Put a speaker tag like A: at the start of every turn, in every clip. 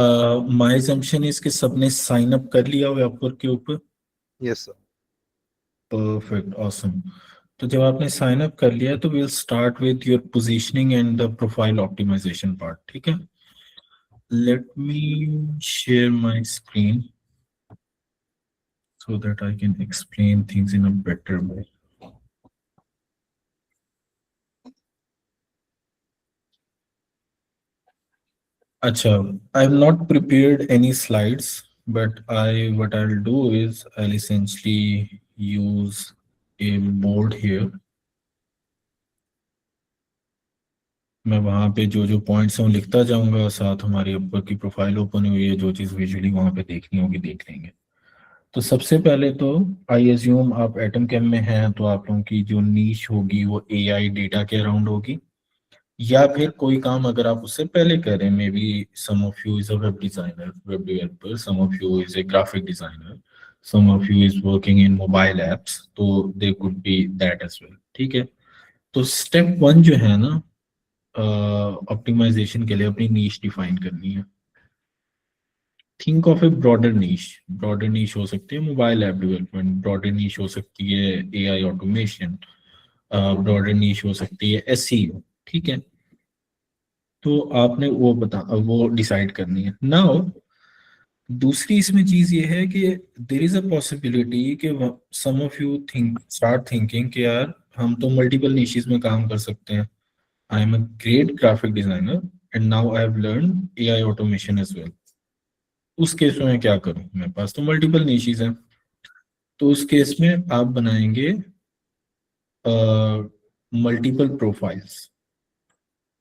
A: My assumption is कि सबने sign up कर लिया हुआ अपवर्क के ऊपर।
B: Yes sir.
A: Perfect, awesome. तो जब आपने साइन अप कर लिया तो will start with your positioning and the profile optimisation part, ठीक है। Let me share my screen so that I can explain things in a better way. Acha, I've not prepared any slides, but what I'll do is I'll essentially use a board here. मैं वहाँ पे जो जो points हैं वो लिखता जाऊंगा, साथ हमारी ऊपर की प्रोफाइल ओपन हुई है, जो चीज़ विजुअली वहाँ पे देखनी होगी देख लेंगे। तो सबसे पहले तो आई एज्यूम आप एटम कैम में हैं, तो आप लोगों की जो नीश होगी वो एआई डेटा के अराउंड होगी, या फिर कोई काम अगर आप उससे पहले करें, maybe some of you is a web designer, web developer, some of you is a graphic designer, some of you is working in mobile apps, तो they could be that as well, ठीक है। तो step one जो है ना, optimisation के लिए अपनी नीश डिफाइन करनी है। Think of a broader niche. Broader niche हो सकती है mobile app development, broader niche हो सकती है एआई ऑटोमेशन, ब्रॉडर नीश हो सकती है एसईओ, ठीक है। तो आपने वो डिसाइड करनी है। नाउ दूसरी इसमें चीज ये है कि देर इज अ पॉसिबिलिटी कि सम ऑफ यू स्टार्ट थिंकिंग कि यार हम तो मल्टीपल निशेस में काम कर सकते हैं। I am a great graphic designer and now I have learn AI automation as well. उस केस में मैं क्या करूं, मेरे पास तो मल्टीपल निशेस हैं। तो उस केस में आप बनाएंगे मल्टीपल प्रोफाइल्स।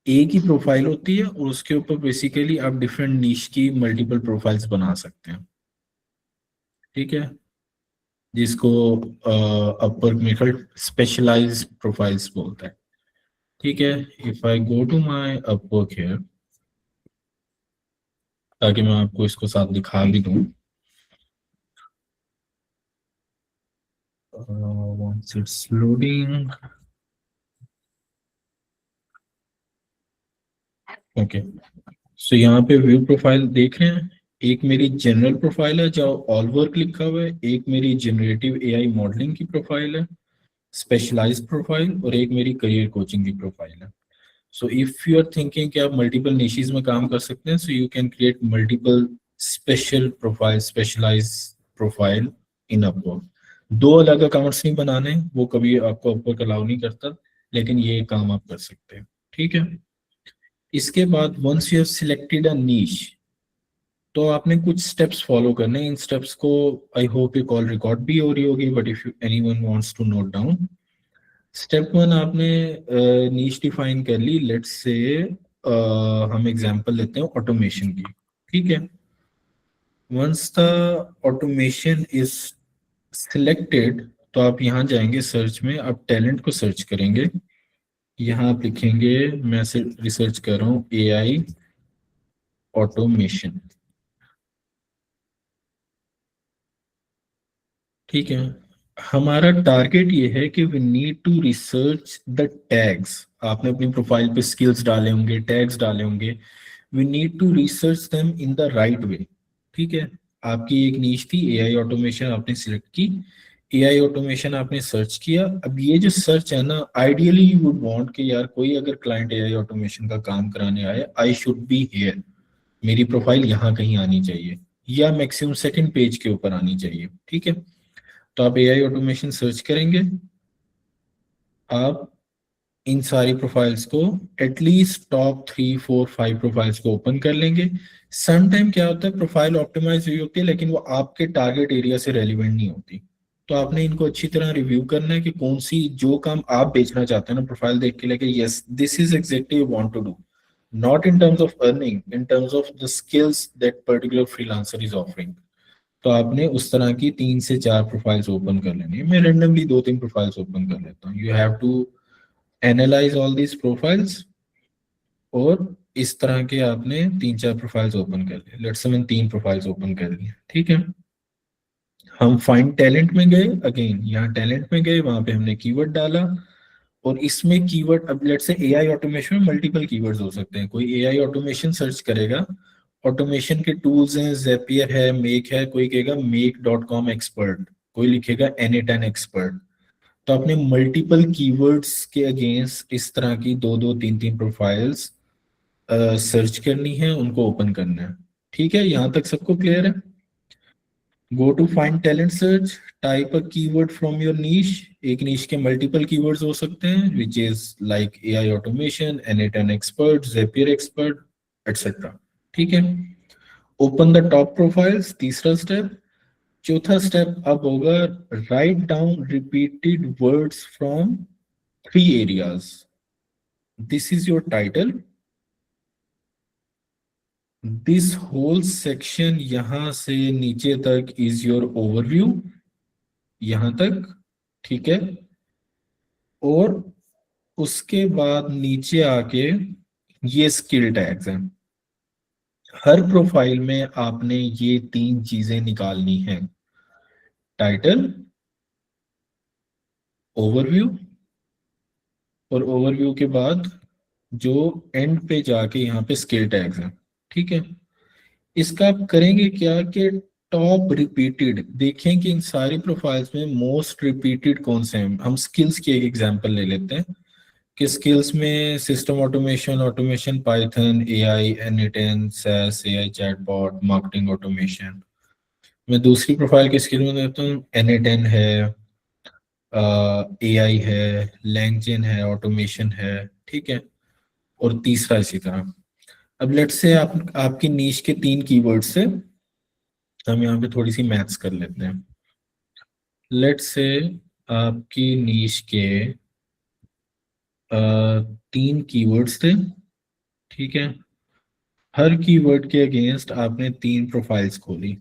A: एक ही प्रोफाइल होती है और उसके ऊपर बेसिकली आप डिफरेंट नीश की मल्टीपल प्रोफाइल्स बना सकते हैं, ठीक है। जिसको अपर मेथड स्पेशलाइज प्रोफाइल्स बोलता है, ठीक है। If I go to my Upwork here, ताकि मैं आपको इसको साथ दिखा भी दूं। once it's loading, okay. सो यहाँ पे व्यू प्रोफाइल देख रहे हैं, एक मेरी जनरल प्रोफाइल है जो ऑल वर्क लिखा हुआ है, एक मेरी जनरेटिव एआई मॉडलिंग की प्रोफाइल है स्पेशलाइज्ड प्रोफाइल, और एक मेरी करियर कोचिंग की प्रोफाइल है। So if you are thinking कि आप मल्टीपल निशेस में काम कर सकते हैं, so you can create multiple special profile, specialise profile in Upwork. दो अलग अकाउंट्स नहीं बनाने, वो कभी आपको अपवर्क अलाउ नहीं करता, लेकिन ये काम आप कर सकते हैं, ठीक है। इसके बाद once you have selected a niche, तो आपने कुछ स्टेप्स फॉलो करने। इन स्टेप्स को आई होप ये कॉल रिकॉर्ड भी हो रही होगी, but if anyone wants to note down. Step one, आपने नीश डिफाइन कर ली। लेट्स से हम एग्जांपल लेते हैं ऑटोमेशन की, ठीक है। Once the automation is selected, तो आप यहाँ जाएंगे सर्च में, आप टैलेंट को सर्च करेंगे। यहाँ आप लिखेंगे, मैं रिसर्च कर रहा हूँ एआई ऑटोमेशन, ठीक है। हमारा टारगेट ये है कि we need to research the tags. आपने अपनी प्रोफाइल पे स्किल्स डाले होंगे, टैग्स डाले होंगे, we need to research them in the right way, ठीक है। आपकी एक नीश थी एआई ऑटोमेशन, आपने सिलेक्ट की, एआई ऑटोमेशन आपने सर्च किया। अब ये जो सर्च है ना, आइडियली यू वुड वांट कि यार कोई अगर क्लाइंट एआई ऑटोमेशन का काम कराने आए, आई शुड बी हियर, मेरी प्रोफाइल यहाँ कहीं आनी चाहिए, या मैक्सिमम सेकंड पेज के ऊपर आनी चाहिए, ठीक है। तो आप एआई ऑटोमेशन सर्च करेंगे, आप इन सारी प्रोफाइल्स को, एटलीस्ट टॉप 3 4 5 प्रोफाइल्स को ओपन कर लेंगे। सम टाइम क्या होता है, प्रोफाइल ऑप्टिमाइज हुई होती है लेकिन वो आपके टारगेट एरिया से रेलिवेंट नहीं होती। तो आपने इनको अच्छी तरह रिव्यू करना है कि कौन सी, जो काम आप बेचना चाहते हैं ना, प्रोफाइल देख के लेके yes this is exactly you want to do, not in terms of earning, in terms of the skills that particular freelancer is offering. तो आपने उस तरह की 3 से 4 प्रोफाइल्स ओपन कर लेनी है। मैं रेंडमली 2 3 प्रोफाइल्स ओपन कर लेता हूँ। You have to analyse all this profiles, और इस तरह के आपने 3 4 प्रोफाइल्स ओपन कर लिए। लेट्स से मैंने 3 प्रोफाइल्स ओपन कर ली, ठीक है। हम फाइंड टैलेंट में गए, अगेन यहाँ टैलेंट में गए, वहां पे हमने कीवर्ड डाला, और इसमें कीवर्ड, अब लेट्स से एआई ऑटोमेशन में मल्टीपल कीवर्ड्स हो सकते हैं। कोई एआई ऑटोमेशन सर्च करेगा, ऑटोमेशन के टूल्स हैं, ज़ेपियर है, मेक है, कोई कहेगा make.com एक्सपर्ट, कोई लिखेगा N8N एक्सपर्ट। तो आपने मल्टीपल कीवर्ड्स के अगेंस्ट इस तरह की दो दो तीन तीन प्रोफाइल्स सर्च करनी है, उनको ओपन करना है। ठीक है, यहाँ तक सबको क्लियर है? Go to find talent search, type a keyword from your niche. एक नीश के मल्टीपल कीवर्ड्स हो सकते हैं, which is like AI automation, N8N expert, Zapier expert, etcetera. ठीक है, ओपन द टॉप प्रोफाइल्स, तीसरा स्टेप। चौथा स्टेप अब होगा, write down repeated words from 3 areas. This is your title. This whole section यहां से नीचे तक is your overview, यहां तक। ठीक है, और उसके बाद नीचे आके ये स्किल टैग्स हैं। हर प्रोफाइल में आपने ये 3 चीजें निकालनी है, टाइटल, ओवरव्यू, और ओवरव्यू के बाद जो एंड पे जाके यहाँ पे स्किल टैग्स हैं। ठीक है, इसका आप करेंगे क्या कि टॉप रिपीटेड देखें कि इन सारी प्रोफाइल्स में मोस्ट रिपीटेड कौन से हैं। हम स्किल्स की एक एग्जांपल ले लेते हैं कि स्किल्स में system automation, automation Python, AI, N8N, SaaS, AI chatbot, marketing automation. मैं दूसरी प्रोफाइल की स्किल में देता हूँ, N8N है, एआई है, लैंगचेन है, ऑटोमेशन है। ठीक है, और तीसरा इसी तरह। अब लेट्स से आपकी नीश के 3 कीवर्ड से हम यहाँ पे थोड़ी सी मैथ्स कर लेते हैं। लेट्स से आपकी नीश के 3 कीवर्ड्स थे। ठीक है, हर कीवर्ड के अगेंस्ट आपने 3 प्रोफाइल्स खोली।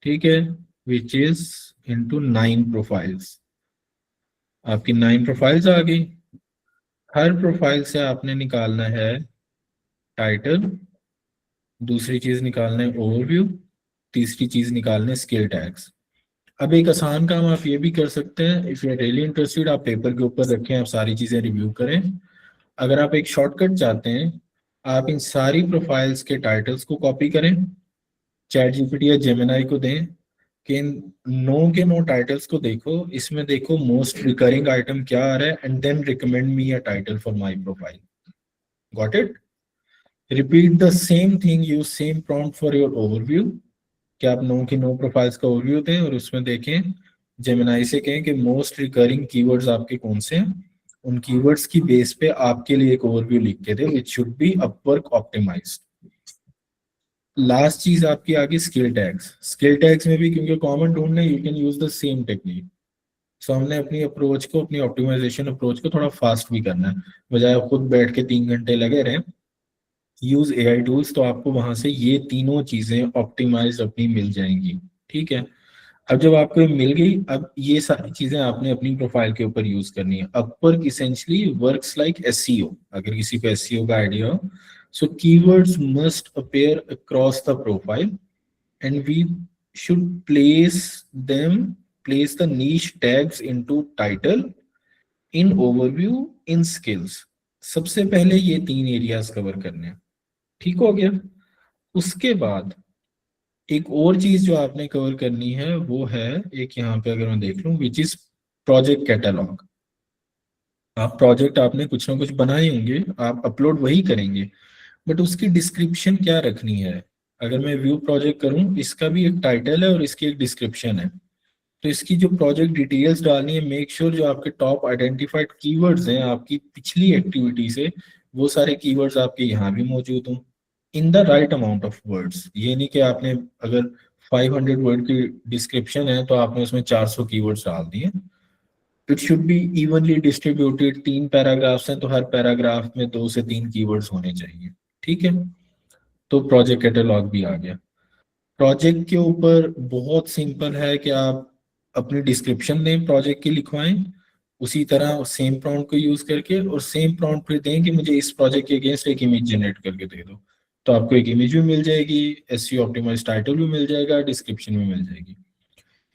A: ठीक है, विच इज इनटू 9 प्रोफाइल्स। आपकी 9 प्रोफाइल्स आ गई। हर प्रोफाइल से आपने निकालना है टाइटल, दूसरी चीज निकालना है ओवरव्यू, तीसरी चीज निकालना है स्किल टैग्स। अब एक आसान काम आप ये भी कर सकते हैं, if you are really interested, आप पेपर के ऊपर रखें, आप सारी चीजें रिव्यू करें। अगर आप एक शॉर्टकट चाहते हैं, आप इन सारी प्रोफाइल्स के टाइटल्स को कॉपी करें, चैट जीपीटी या जेमिनाई को दें कि इन 9 के 9 टाइटल्स को देखो, इसमें देखो मोस्ट रिकरिंग आइटम क्या आ रहा है, and then recommend me a title for my profile. Got it? Repeat the same thing, use same prompt for your overview. कि आप 9 की 9 प्रोफाइल्स का ओवरव्यू दें और उसमें देखें, जेमिनाई से कहें कि मोस्ट रिकरिंग कीवर्ड्स आपके कौन से हैं, उन कीवर्ड्स की बेस पे आपके लिए एक ओवरव्यू लिख के दे, which should be Upwork optimised. Last चीज आपकी आगे स्किल टैग्स। स्किल टैग्स में भी क्योंकि कॉमन ढूंढना है, you can use the same technique. So हमने अपनी अप्रोच को, अपनी ऑप्टिमाइजेशन अप्रोच को थोड़ा फास्ट भी करना है, बजाय खुद बैठ के 3 घंटे लगे रहें। यूज एआई टूल्स, तो आपको वहां से ये तीनों चीजें ऑप्टिमाइज अपनी मिल जाएंगी। ठीक है, अब जब आपको ये मिल गई, अब ये सारी चीजें आपने अपनी प्रोफाइल के ऊपर यूज करनी है। Upwork essentially works like SEO, अगर किसी को एसईओ का आइडिया हो। So keywords must appear across the profile and we should them place the niche tags into title, in overview, in skills. सबसे पहले ये 3 एरियाज कवर करने हैं। ठीक हो गया? उसके बाद एक और चीज जो आपने कवर करनी है वो है, एक यहाँ पे अगर मैं देख लूं, विच इज प्रोजेक्ट कैटलॉग। आप प्रोजेक्ट आपने कुछ ना कुछ बनाए होंगे, आप अपलोड वही करेंगे, बट उसकी डिस्क्रिप्शन क्या रखनी है। अगर मैं व्यू प्रोजेक्ट करूं, इसका भी एक टाइटल है और इसकी एक डिस्क्रिप्शन है। तो इसकी जो प्रोजेक्ट डिटेल्स डालनी है, मेक श्योर जो आपके टॉप आइडेंटिफाइड कीवर्ड्स हैं आपकी पिछली एक्टिविटी से, वो सारे कीवर्ड्स आपके यहाँ भी मौजूद हों, इन the right amount of words. ये नहीं कि आपने अगर 500 वर्ड की डिस्क्रिप्शन है तो आपने उसमें 400 कीवर्ड्स डाल दिए। It should be evenly distributed. 3 paragraphs हैं तो हर पैराग्राफ में 2 से 3 कीवर्ड्स होने चाहिए। ठीक है, तो प्रोजेक्ट कैटलॉग भी आ गया। प्रोजेक्ट के ऊपर बहुत सिंपल है कि आप अपनी डिस्क्रिप्शन दें, प्रोजेक्ट की लिखवाएं, उसी तरह सेम प्रॉम्प्ट को यूज करके, और सेम प्रॉम्प्ट पे दें कि मुझे इस प्रोजेक्ट के अगेंस्ट एक इमेज जनरेट करके दे दो। तो आपको एक इमेज भी मिल जाएगी, एसईओ ऑप्टिमाइज्ड टाइटल भी मिल जाएगा, डिस्क्रिप्शन भी मिल जाएगी।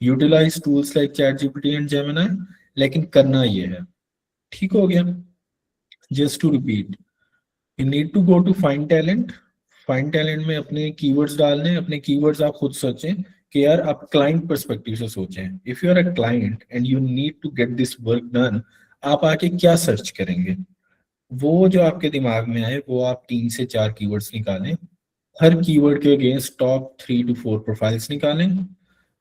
A: Utilise tools like chat GPT and Gemini, लेकिन करना ये है। ठीक हो गया? Just to repeat, you need to go to find talent, find talent में अपने कीवर्ड्स डालने हैं, अपने कीवर्ड्स आप खुद सोचें कि यार आप क्लाइंट पर्सपेक्टिव से सोचें। If you are a client and you need to get this work done, आप आके क्या सर्च करेंगे? वो जो आपके दिमाग में आए वो आप 3 से 4 कीवर्ड्स निकालें। हर कीवर्ड के अगेंस्ट टॉप 3 to 4 प्रोफाइल्स निकालें।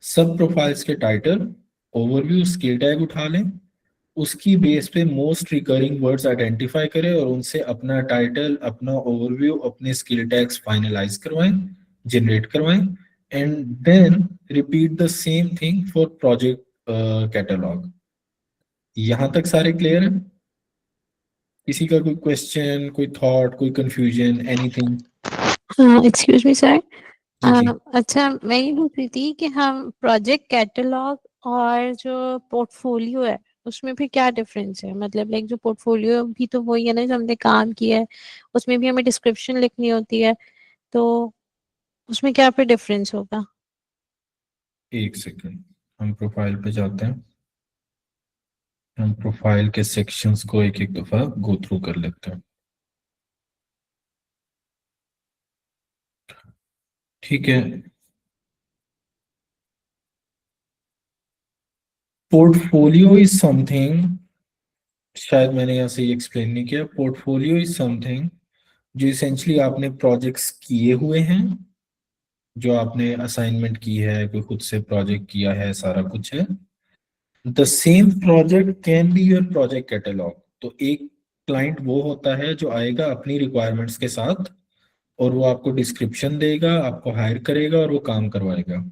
A: सब प्रोफाइल्स के टाइटल, ओवरव्यू, स्किल टैग उठा लें। उसकी बेस पे मोस्ट रिकरिंग वर्ड्स आइडेंटिफाई करें और उनसे अपना टाइटल, अपना ओवरव्यू, अपने स्किल टैग्स फाइनलाइज करवाएं, जनरेट करवाएं, and then repeat the same thing for project catalogue. यहां तक सारे क्लियर हैं? किसी का कोई क्वेश्चन, कोई थॉट, कोई कंफ्यूजन, एनीथिंग?
B: हाँ, एक्सक्यूज मी सर।
A: जी जी।
B: अच्छा, मैं ये पूछ रही थी कि हम प्रोजेक्ट कैटलॉग और जो पोर्टफोलियो है उसमें भी क्या डिफरेंस है? मतलब लाइक जो पोर्टफोलियो भी तो वही है ना जो हमने काम किया है, उसमें भी हमें डिस्क्रिप्शन लिखनी होती है, तो उसमें क्या पे डिफरेंस होगा?
A: एक सेकंड, हम प्रोफाइल पे जाते हैं। हम प्रोफाइल के सेक्शंस को एक एक दफा गो थ्रू कर लेते हैं। ठीक है। पोर्टफोलियो इज समथिंग, शायद मैंने यहाँ से ये एक्सप्लेन नहीं किया। पोर्टफोलियो इज समथिंग जो इसेंशली आपने प्रोजेक्ट्स किए हुए हैं, जो आपने असाइनमेंट की है, कोई खुद से प्रोजेक्ट किया है, सारा कुछ है। The same project can be your project catalogue. तो एक क्लाइंट वो होता है जो आएगा अपनी रिक्वायरमेंट्स के साथ, और वो आपको डिस्क्रिप्शन देगा, आपको हायर करेगा और वो काम करवाएगा।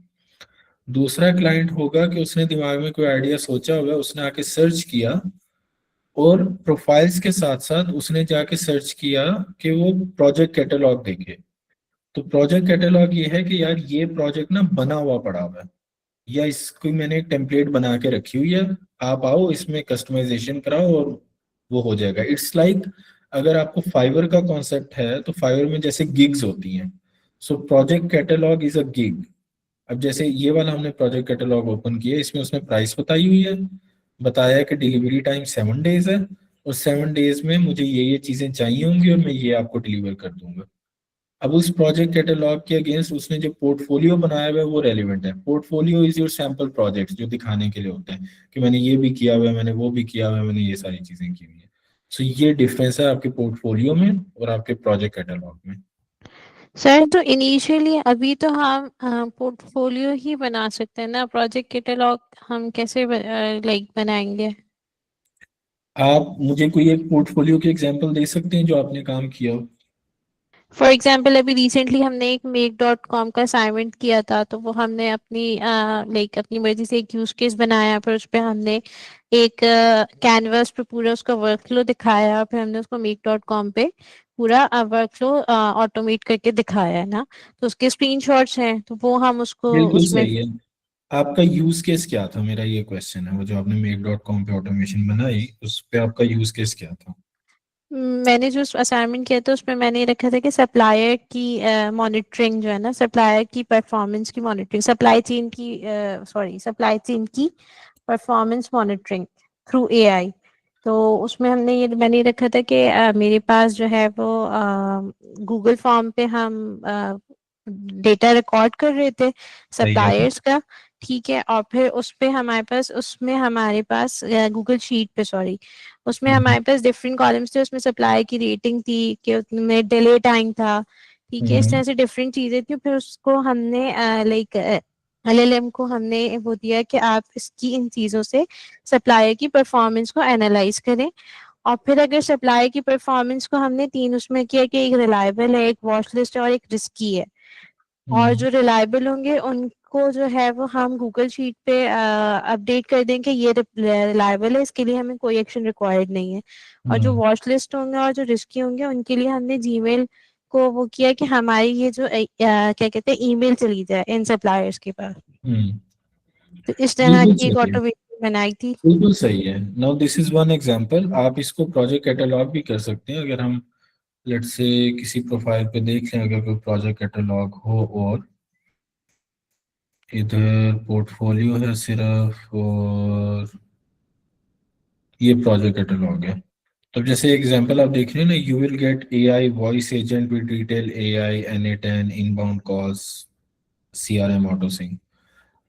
A: दूसरा क्लाइंट होगा कि उसने दिमाग में कोई आइडिया सोचा हुआ है, उसने आके सर्च किया, और प्रोफाइल्स के साथ साथ उसने जाके सर्च किया कि वो प्रोजेक्ट कैटलॉग देखे। तो प्रोजेक्ट कैटलॉग ये है कि यार ये प्रोजेक्ट ना बना हुआ पड़ा हुआ है, या इसको मैंने एक टेम्पलेट बना के रखी हुई है, आप आओ इसमें कस्टमाइजेशन कराओ और वो हो जाएगा। इट्स लाइक अगर आपको फाइवर का कॉन्सेप्ट है तो फाइवर में जैसे गिग्स होती हैं, so project catalogue is a gig. अब जैसे ये वाला हमने प्रोजेक्ट कैटलॉग ओपन किया, इसमें उसने प्राइस बताई हुई है, बताया कि डिलीवरी टाइम 7 डेज है, और 7 डेज में मुझे ये चीजें चाहिए होंगी और मैं ये आपको डिलीवर कर दूंगा। अब उस प्रोजेक्ट कैटलॉग के अगेंस्ट उसने जो पोर्टफोलियो बनाया हुआ है वो रेलिवेंट है। Portfolio is your sample projects जो दिखाने के लिए होते हैं कि मैंने ये भी किया हुआ है, मैंने वो भी किया हुआ है, मैंने ये सारी चीजें की हुई है। सो ये डिफरेंस है आपके पोर्टफोलियो में और आपके प्रोजेक्ट कैटलॉग में।
B: सर, तो इनिशियली अभी तो हम पोर्टफोलियो ही बना सकते हैं ना, प्रोजेक्ट कैटलॉग हम कैसे लाइक बनाएंगे?
A: आप मुझे कोई एक पोर्टफोलियो की एग्जांपल दे सकते हैं जो आपने काम किया हो?
B: फॉर एग्जाम्पल अभी रिसेंटली हमने एक make.com का असाइनमेंट किया था, तो वो हमने अपनी लाइक अपनी मर्जी से एक यूज केस बनाया, फिर उस पे हमने एक कैनवस पे पूरा उसका वर्कफ्लो दिखाया, फिर हमने उसको make.com पे पूरा वर्कफ्लो ऑटोमेट करके दिखाया है ना। तो उसके स्क्रीनशॉट्स हैं, तो वो हम उसको
A: बिल्कुल
B: उसमें
A: सही है। आपका यूज केस क्या था, मेरा ये क्वेश्चन है। वो जो आपने मेक डॉट कॉम पे ऑटोमेशन बनाई उस पे आपका यूज केस क्या था?
B: मैंने जो असाइनमेंट किया था उसमें मैंने ये रखा था कि सप्लायर की मॉनिटरिंग जो है ना, सप्लायर की परफॉर्मेंस की मॉनिटरिंग, सप्लाई चेन की सॉरी सप्लाई चेन की परफॉर्मेंस मॉनिटरिंग थ्रू एआई। तो उसमें हमने ये मैंने ये रखा था कि मेरे पास जो है वो गूगल फॉर्म पे हम डेटा रिकॉर्ड कर रहे थे
A: सही है।
B: सप्लायर्स का। ठीक है, और फिर उस पे हमारे पास गूगल शीट पे सॉरी, उसमें
A: हम्म
B: हमारे पास डिफरेंट कॉलम्स थे, उसमें सप्लाई की रेटिंग थी कि उसमें डिले टाइम था। ठीक है, इस
A: हम्म
B: तरह से डिफरेंट चीजें थी। फिर उसको हमने लाइक एलएलएम को हमने वो दिया कि आप इसकी इन चीजों से सप्लायर की परफॉर्मेंस को एनालाइज करें। और फिर अगर सप्लायर की परफॉर्मेंस को हमने तीन उसमें किया कि एक रिलायबल है, एक वॉच लिस्ट है और एक रिस्की है। और
A: हम्म
B: जो रिलायबल होंगे उनको जो है वो हम गूगल शीट पे अपडेट कर दें कि ये रिलायबल है, इसके लिए हमें कोई एक्शन रिक्वायर्ड नहीं है। और जो
A: हम्म
B: वॉच लिस्ट होंगे और जो रिस्की होंगे उनके लिए हमने जीमेल को वो किया कि हमारी ये जो क्या कहते हैं ईमेल चली जाए इन सप्लायर्स के पास।
A: हम्म
B: तो इस तरह
A: बिल्कुल
B: की एक
A: सही है।
B: ऑटोमेशन बनाई थी।
A: बिल्कुल सही है। Now this is one example. आप इसको प्रोजेक्ट कैटलॉग भी कर सकते हैं। अगर हम लेट्स से किसी प्रोफाइल पे देख लें, अगर कोई प्रोजेक्ट कैटलॉग हो, और इधर पोर्टफोलियो है सिर्फ, और ये प्रोजेक्ट कैटलॉग है। तो जैसे एग्जांपल आप देख रहे हैं ना, you will get AI voice agent with detail AI N8N inbound calls CRM auto sync.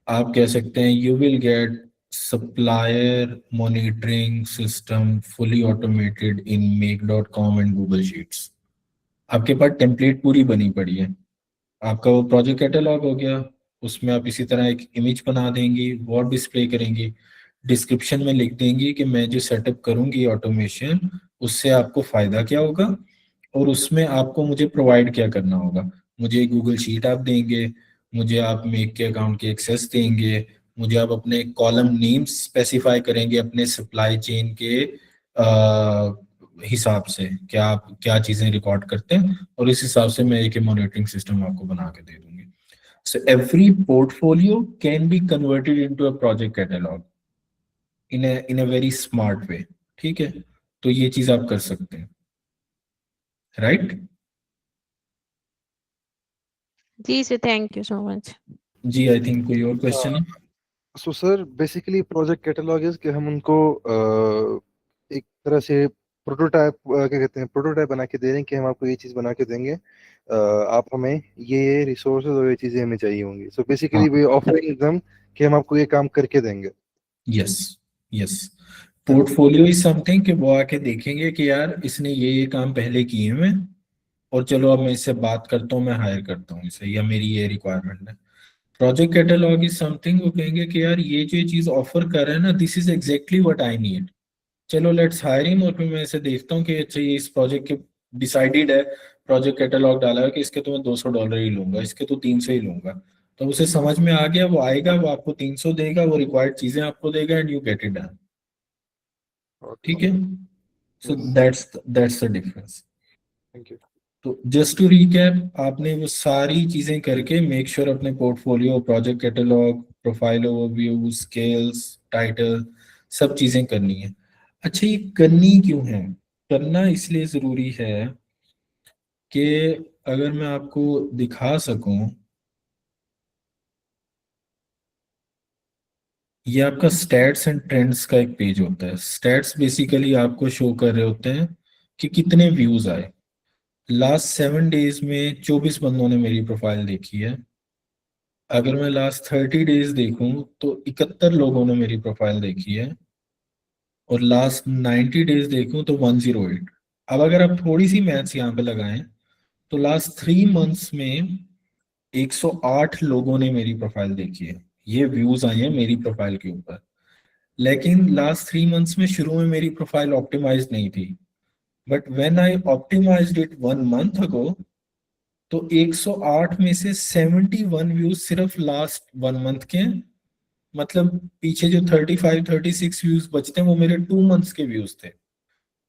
A: आप कह सकते हैं you will get supplier monitoring system fully automated in make.com and Google Sheets. आपके पास टेम्पलेट पूरी बनी पड़ी है, आपका वो प्रोजेक्ट कैटलॉग हो गया, उसमें आप इसी तरह एक इमेज बना देंगी, वो डिस्प्ले करेंगी, डिस्क्रिप्शन में लिख देंगी कि मैं जो सेटअप करूंगी ऑटोमेशन, उससे आपको फायदा क्या होगा, और उसमें आपको मुझे प्रोवाइड क्या करना होगा। मुझे गूगल शीट आप देंगे, मुझे आप मेक के अकाउंट के एक्सेस देंगे, मुझे आप अपने कॉलम नेम्स स्पेसिफाई करेंगे अपने सप्लाई चेन के हिसाब से, क्या आप क्या चीजें रिकॉर्ड करते हैं, और इस हिसाब से मैं एक मॉनिटरिंग सिस्टम आपको बना के दे दूंगी। So every portfolio can be converted into a project catalogue in a very smart way. ठीक है, तो ये चीज आप कर सकते हैं, राइट।
B: जी sir, thank you so much.
A: जी, आई थिंक कोई और क्वेश्चन है।
C: So sir basically project catalogue is कि हम उनको एक तरह से प्रोटोटाइप क्या कहते हैं, प्रोटोटाइप बना के दे रहे हैं कि हम आपको ये चीज़ बना के देंगे, आप हमें ये रिसोर्सेज और ये चीज़ें हमें चाहिए होंगी। सो बेसिकली वे ऑफरिंग देम कि हम आपको ये काम करके देंगे।
A: Yes, yes. Portfolio is something कि वो आके देखेंगे कि यार इसने ये काम पहले किए हुए हैं, और चलो अब मैं इससे बात करता हूँ, मैं हायर करता हूँ इसे, या मेरी ये रिक्वायरमेंट है। प्रोजेक्ट कैटलॉग इज समथिंग वो कहेंगे कि यार ये जो चीज ऑफर कर रहा है ना, this is exactly what I need, चलो लेट्स हायर हिम। और फिर मैं ऐसे देखता हूँ कि अच्छा ये इस प्रोजेक्ट के डिसाइडेड है, प्रोजेक्ट कैटलॉग डाला है कि इसके तो मैं $200 ही लूंगा, इसके तो 300 ही लूंगा। तो उसे समझ में आ गया, वो आएगा, वो आपको 300 देगा, वो रिक्वायर्ड चीजें आपको देगा, and you get it done. ठीक है, so
C: yes,
A: that's the difference.
C: Thank you.
A: तो जस्ट टू रिकैप, आपने वो सारी चीजें करके मेक श्योर अपने portfolio, project catalogue, profile overview, scales, title, सब चीजें करनी है। अच्छा, ये करनी क्यों है? करना इसलिए जरूरी है कि अगर मैं आपको दिखा सकूं, ये आपका स्टैट्स एंड ट्रेंड्स का एक पेज होता है। स्टैट्स बेसिकली आपको शो कर रहे होते हैं कि कितने व्यूज आए। लास्ट 7 डेज में 24 बंदों ने मेरी प्रोफाइल देखी है। अगर मैं लास्ट 30 डेज देखूं तो 71 लोगों ने मेरी प्रोफाइल देखी है, और लास्ट 90 डेज देखूं तो 108। अब अगर आप थोड़ी सी मैथ्स यहाँ पे लगाएं, तो लास्ट 3 मंथ्स में 108 लोगों ने मेरी प्रोफाइल देखी है, ये व्यूज आए हैं मेरी प्रोफाइल के ऊपर। लेकिन लास्ट 3 मंथ्स में शुरू में मेरी प्रोफाइल ऑप्टिमाइज नहीं थी, but when I optimised it 1 month ago, तो 108 में से 71 व्यूज सिर्फ लास्ट 1 मंथ के हैं। मतलब पीछे जो 35-36 व्यूज बचते हैं वो मेरे 2 मंथ्स के व्यूज थे।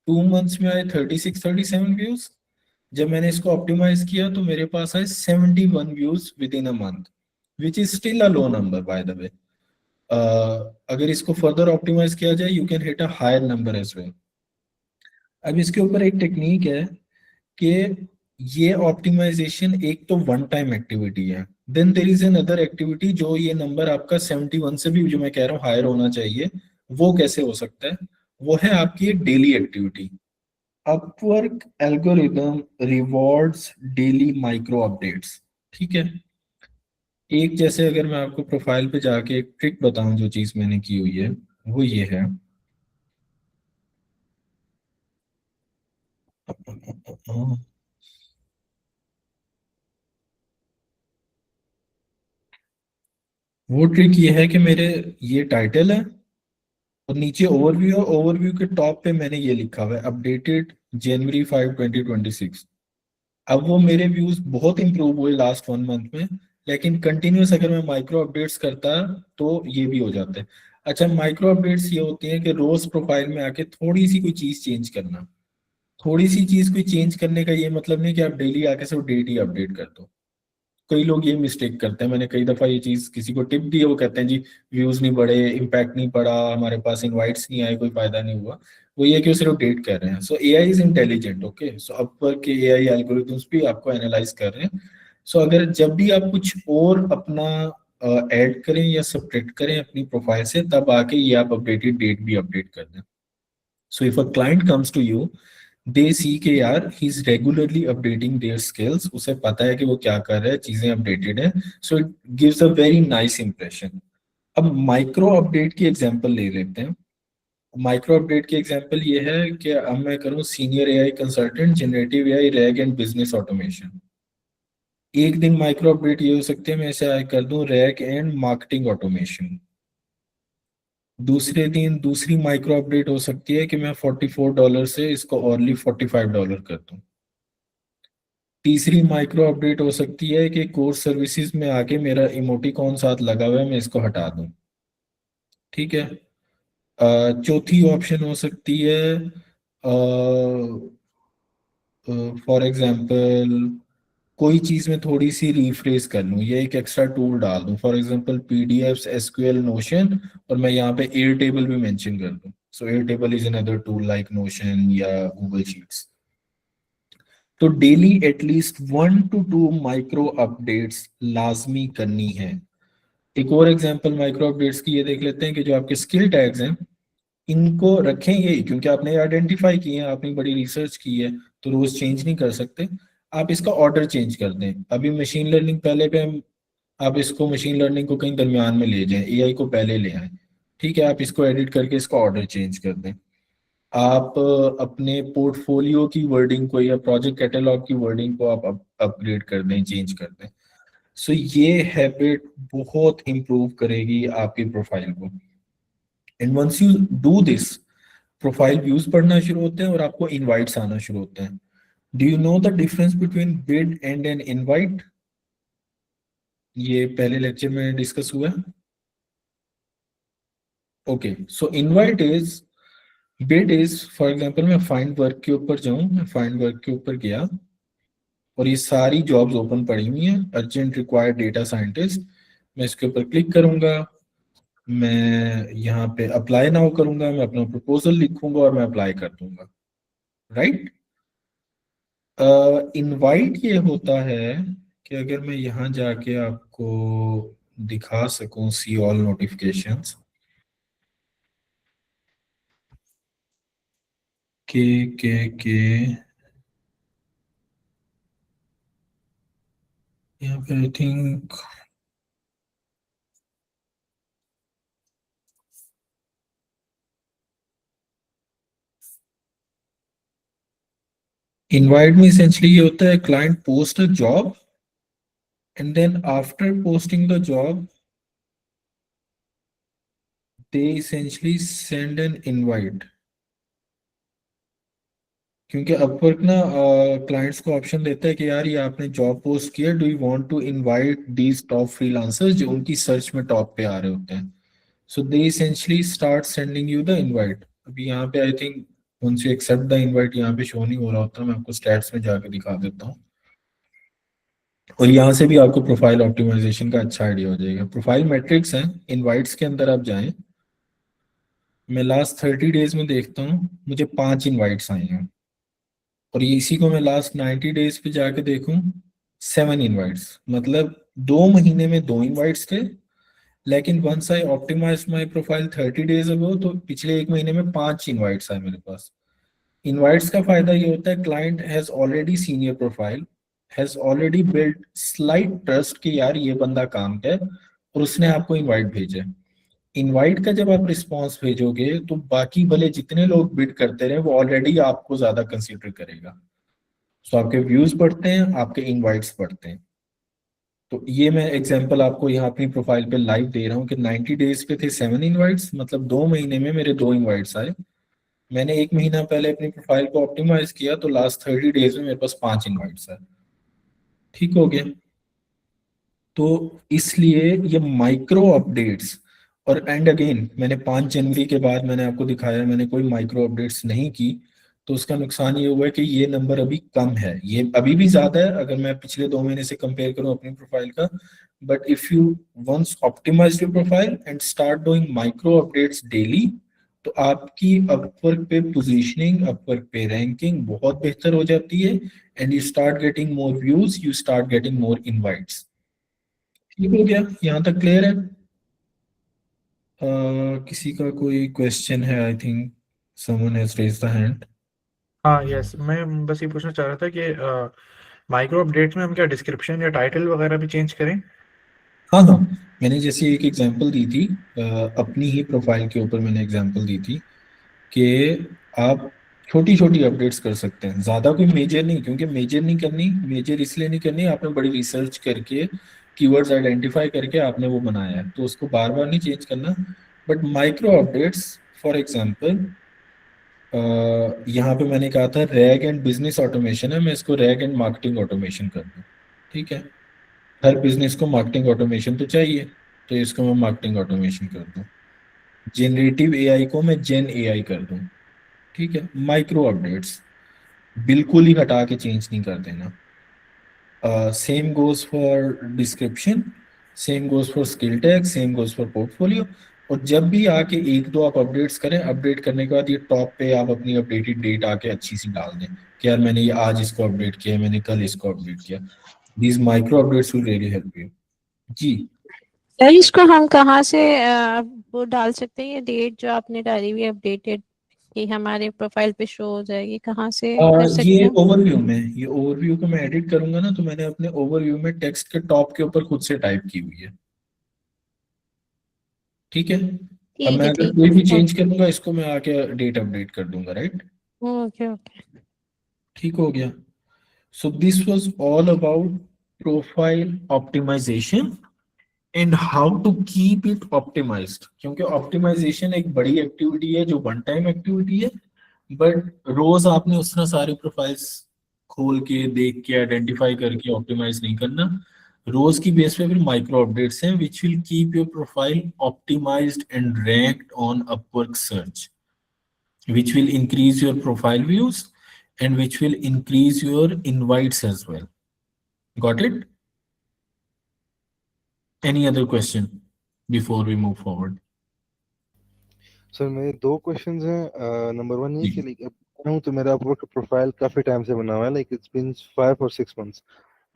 A: 2 मंथ्स में आए 36-37 व्यूज। जब मैंने इसको ऑप्टिमाइज किया तो मेरे पास आए 71 views within a month, which is still a low number by the way. अगर इसको फर्दर ऑप्टिमाइज किया जाए, you can hit a higher number as well. अब इसके ऊपर एक टेक्निक है कि ये ऑप्टिमाइजेशन एक तो वन टाइम एक्टिविटी है, then there is another activity जो ये नंबर आपका 71 से भी जो मैं कह रहा हूँ हायर होना चाहिए। वो कैसे हो सकता है? वो है आपकी एक daily activity. Upwork algorithm rewards daily micro updates. ठीक है, एक जैसे अगर मैं आपको प्रोफाइल पे जाके एक ट्रिक बताऊं, जो चीज मैंने की हुई है वो ये है। वो ट्रिक ये है कि मेरे ये टाइटल है, और नीचे ओवरव्यू है, ओवरव्यू के टॉप पे मैंने ये लिखा हुआ है अपडेटेड January 5 2026। अब वो मेरे व्यूज बहुत इंप्रूव हुए लास्ट 1 मंथ में, लेकिन कंटिन्यूस अगर मैं माइक्रो अपडेट्स करता तो ये भी हो जाता है। अच्छा, माइक्रो अपडेट्स ये होती हैं कि रोज प्रोफाइल में आके थोड़ी सी कोई चीज चेंज करना। थोड़ी सी चीज कोई चेंज करने का ये मतलब नहीं कि आप डेली आके सिर्फ डेट ही अपडेट कर दो। कई लोग ये मिस्टेक करते हैं, मैंने कई दफा ये चीज किसी को टिप दी है, वो कहते हैं जी व्यूज नहीं बढ़े, इम्पैक्ट नहीं पड़ा, हमारे पास इनवाइट्स नहीं आए, कोई फायदा नहीं हुआ। वो ये कि वो सिर्फ डेट कर रहे हैं। सो AI is intelligent, okay. So Upwork के एआई एल्गोरिथम्स भी आपको एनालाइज कर रहे हैं। सो अगर जब भी आप कुछ और अपना ऐड करें या सब्ट्रैक्ट करें अपनी प्रोफाइल से, तब आके ये आप अपडेटेड डेट भी अपडेट कर दें। So if a client comes to you, they see कि यार he is regularly updating their skills, उसे पता है कि वो क्या कर रहा है, चीजें अपडेटेड है, so it gives a very nice impression. अब माइक्रो अपडेट की एग्जांपल ले लेते हैं. माइक्रो अपडेट की एग्जांपल ये है कि अब मैं करूं senior AI consultant generative AI rag and business automation. एक दिन माइक्रो अपडेट ये हो सकते हैं मैं ऐसे कर दूं रैग एंड मार्केटिंग ऑटोमेशन. दूसरे दिन दूसरी माइक्रो अपडेट हो सकती है कि मैं $44 से इसको ऑरली $45 कर दूं. तीसरी माइक्रो अपडेट हो सकती है कि कोर्स सर्विसेज में आके मेरा इमोटिकॉन साथ लगा हुआ है मैं इसको हटा दूं. ठीक है. चौथी ऑप्शन हो सकती है फॉर एग्जांपल कोई चीज में थोड़ी सी रिफ्रेश कर लूँ, ये एक एक्स्ट्रा टूल डाल दूँ, for example PDF SQL notion, और मैं यहाँ पे एयर टेबल भी मेंशन कर दूँ. सो air table is another tool like notion या गूगल शीट्स. तो daily at least 1 to 2 micro updates लाजमी करनी है. एक और एग्जांपल माइक्रो अपडेट्स की ये देख लेते हैं कि जो आपके स्किल टैग्स हैं इनको रखें यही, क्योंकि आपने आइडेंटिफाई किए हैं, आपने बड़ी रिसर्च की है, तो रोज चेंज नहीं कर सकते. आप इसका ऑर्डर चेंज कर दें. अभी मशीन लर्निंग पहले पे आप इसको मशीन लर्निंग को कहीं दरमियान में ले जाएं, एआई को पहले ले आए. ठीक है. आप इसको एडिट करके इसका ऑर्डर चेंज कर दें. आप अपने पोर्टफोलियो की वर्डिंग को या प्रोजेक्ट कैटलॉग की वर्डिंग को आप अपग्रेड कर दें, चेंज कर दें. सो ये हैबिट बहुत इंप्रूव करेगी आपकी प्रोफाइल को. And once you do this, profile views पढ़ना शुरू होते हैं और आपको इनवाइट्स आना शुरू होते हैं. Do you know the difference between bid and an invite? ये पहले लेक्चर में डिस्कस हुआ है. Okay. So invite is, bid is for example मैं फाइंड वर्क के ऊपर जाऊं, मैं फाइंड वर्क के ऊपर गया और ये सारी जॉब्स ओपन पड़ी हुई हैं, अर्जेंट रिक्वायर्ड डेटा साइंटिस्ट. मैं इसके ऊपर क्लिक करूंगा, मैं यहाँ पे अप्लाई नाउ करूंगा, मैं अपना प्रपोजल लिखूंगा और मैं अप्लाई कर दूंगा. राइट. इनवाइट ये होता है कि अगर मैं यहाँ जाके आपको दिखा सकूं सी ऑल नोटिफिकेशंस के यहाँ पे आई थिंक इनवाइट में essentially ये होता है client post a job and then after posting the job they essentially send an invite. क्योंकि अपवर्क ना क्लाइंट्स को ऑप्शन देता है कि यार ये आपने जॉब पोस्ट किया, do you want to invite these top freelancers जो उनकी सर्च में टॉप पे आ रहे होते हैं. सो दे essentially start sending you the invite. अभी यहाँ पे I think once you accept the invite यहाँ पे शो नहीं हो रहा होता, मैं आपको स्टैट्स में जाके दिखा देता हूँ. और यहाँ से भी आपको प्रोफाइल ऑप्टिमाइजेशन का अच्छा आइडिया हो जाएगा. प्रोफाइल मैट्रिक्स हैं, इनवाइट्स के अंदर आप जाएं. मैं लास्ट 30 डेज में देखता हूँ मुझे 5 इनवाइट्स आए हैं, और ये इसी को मैं लास्ट 90 डेज पे जाके देखूं 7 इनवाइट्स. मतलब 2 महीने में 2 इनवाइट्स थे, लेकिन once I optimise my profile 30 days ago तो पिछले 1 महीने में 5 इनवाइट्स आए मेरे पास. इनवाइट्स का फायदा ये होता है client has already seen your profile, has already build slight trust कि यार ये बंदा काम है, और उसने आपको इनवाइट भेजा. इनवाइट का जब आप रिस्पॉन्स भेजोगे तो बाकी भले जितने लोग बिड करते रहे वो ऑलरेडी आपको ज्यादा कंसीडर करेगा. सो आपके व्यूज बढ़ते हैं, आपके इनवाइट्स बढ़ते हैं. तो ये मैं एग्जांपल आपको यहाँ अपनी प्रोफाइल पे लाइव दे रहा हूँ कि 90 डेज पे थे 7 इनवाइट्स, मतलब 2 महीने में मेरे 2 इनवाइट्स आए. मैंने 1 महीना पहले अपनी प्रोफाइल को ऑप्टिमाइज किया तो लास्ट 30 डेज में मेरे पास 5 इनवाइट्स आए. ठीक हो गया. तो इसलिए ये माइक्रो अपडेट्स, और एंड अगेन मैंने 5 जनवरी के बाद मैंने आपको दिखाया मैंने कोई माइक्रो अपडेट्स नहीं की, तो उसका नुकसान ये हुआ है कि ये नंबर अभी कम है. ये अभी भी ज्यादा है अगर मैं पिछले 2 महीने से कंपेयर करूं अपनी प्रोफाइल का. But if you once optimise your profile and start doing micro updates daily, तो आपकी अपवर्क पे पोजीशनिंग, अपवर्क पे रैंकिंग बहुत बेहतर हो जाती है. And you start getting more views, you start getting more invites. ठीक हो गया. यहाँ तक क्लियर है? किसी का कोई क्वेश्चन है? I think Someone has raised the hand.
D: हाँ यस, मैं बस ये पूछना चाह रहा था कि माइक्रो अपडेट्स में हम क्या डिस्क्रिप्शन या टाइटल वगैरह भी चेंज करें?
A: हाँ हाँ, मैंने जैसे एक एग्जांपल दी थी, अपनी ही प्रोफाइल के ऊपर मैंने एग्जांपल दी थी कि आप छोटी छोटी अपडेट्स कर सकते हैं, ज्यादा कोई मेजर नहीं, क्योंकि मेजर नहीं करनी, मेजर इसलिए नहीं करनी, आपने बड़ी रिसर्च करके कीवर्ड्स आइडेंटिफाई करके आपने वो बनाया है, तो उसको बार बार नहीं चेंज करना। But micro updates, for example यहाँ पे मैंने कहा था रैग एंड बिजनेस ऑटोमेशन है, मैं इसको रैग एंड मार्केटिंग ऑटोमेशन कर दूं। ठीक है, हर बिजनेस को मार्केटिंग ऑटोमेशन तो चाहिए, तो इसको मैं मार्केटिंग ऑटोमेशन कर दूं। जेनरेटिव एआई को मैं जेन एआई कर दूं। ठीक है, माइक्रो अपडेट्स बिल्कुल ही हटा के चेंज नहीं कर देना। Same goes for description, same goes for skill tag, same goes for portfolio. और जब भी आके एक दो आप अपडेट्स करें, अपडेट करने के बाद ये टॉप पे आप अपनी अपडेटेड डेट आके अच्छी सी डाल दें कि यार मैंने ये आज इसको अपडेट किया, मैंने कल इसको अपडेट किया। These micro updates will really help you. जी,
B: सर इसको हम कहाँ से वो डाल सकते हैं, ये डेट जो आपने डाली हुई अपडेटेड कि हमारे प्रोफाइल पे शो हो जाएगी, कहाँ से कर सकते
A: ये
B: हैं?
A: ओवरव्यू में, ये ओवरव्यू को मैं एडिट करूंगा ना, तो मैंने अपने ओवरव्यू में टेक्स्ट के टॉप के ऊपर खुद से टाइप की हुई है। ठीक है, अब
B: ठीक
A: मैं
B: है
A: अगर
B: ठीक
A: कोई भी
B: है।
A: चेंज कर दूंगा इसको, मैं आके डेट अपडेट कर दूंगा, राइट?
B: Okay okay.
A: ठीक हो गया। So this was all about profile optimisation and how to keep it optimised, क्योंकि ऑप्टिमाइजेशन एक बड़ी एक्टिविटी है जो वन टाइम एक्टिविटी है, बट रोज आपने उस तरह सारे प्रोफाइल्स खोल के देख के आइडेंटिफाई करके ऑप्टिमाइज नहीं करना। रोज की बेस पे फिर माइक्रो अपडेट्स हैं which will keep your profile optimised and ranked on Upwork search, which will increase your profile views and which will increase your invites as well. Got it? Any other question before we move forward?
C: Sir मेरे दो questions हैं। Number one ये
A: जी।
C: कि like अब हूँ तो मेरा Upwork profile काफी टाइम से बना हुआ है, लाइक इट्स बीन 5 और 6 मंथ्स,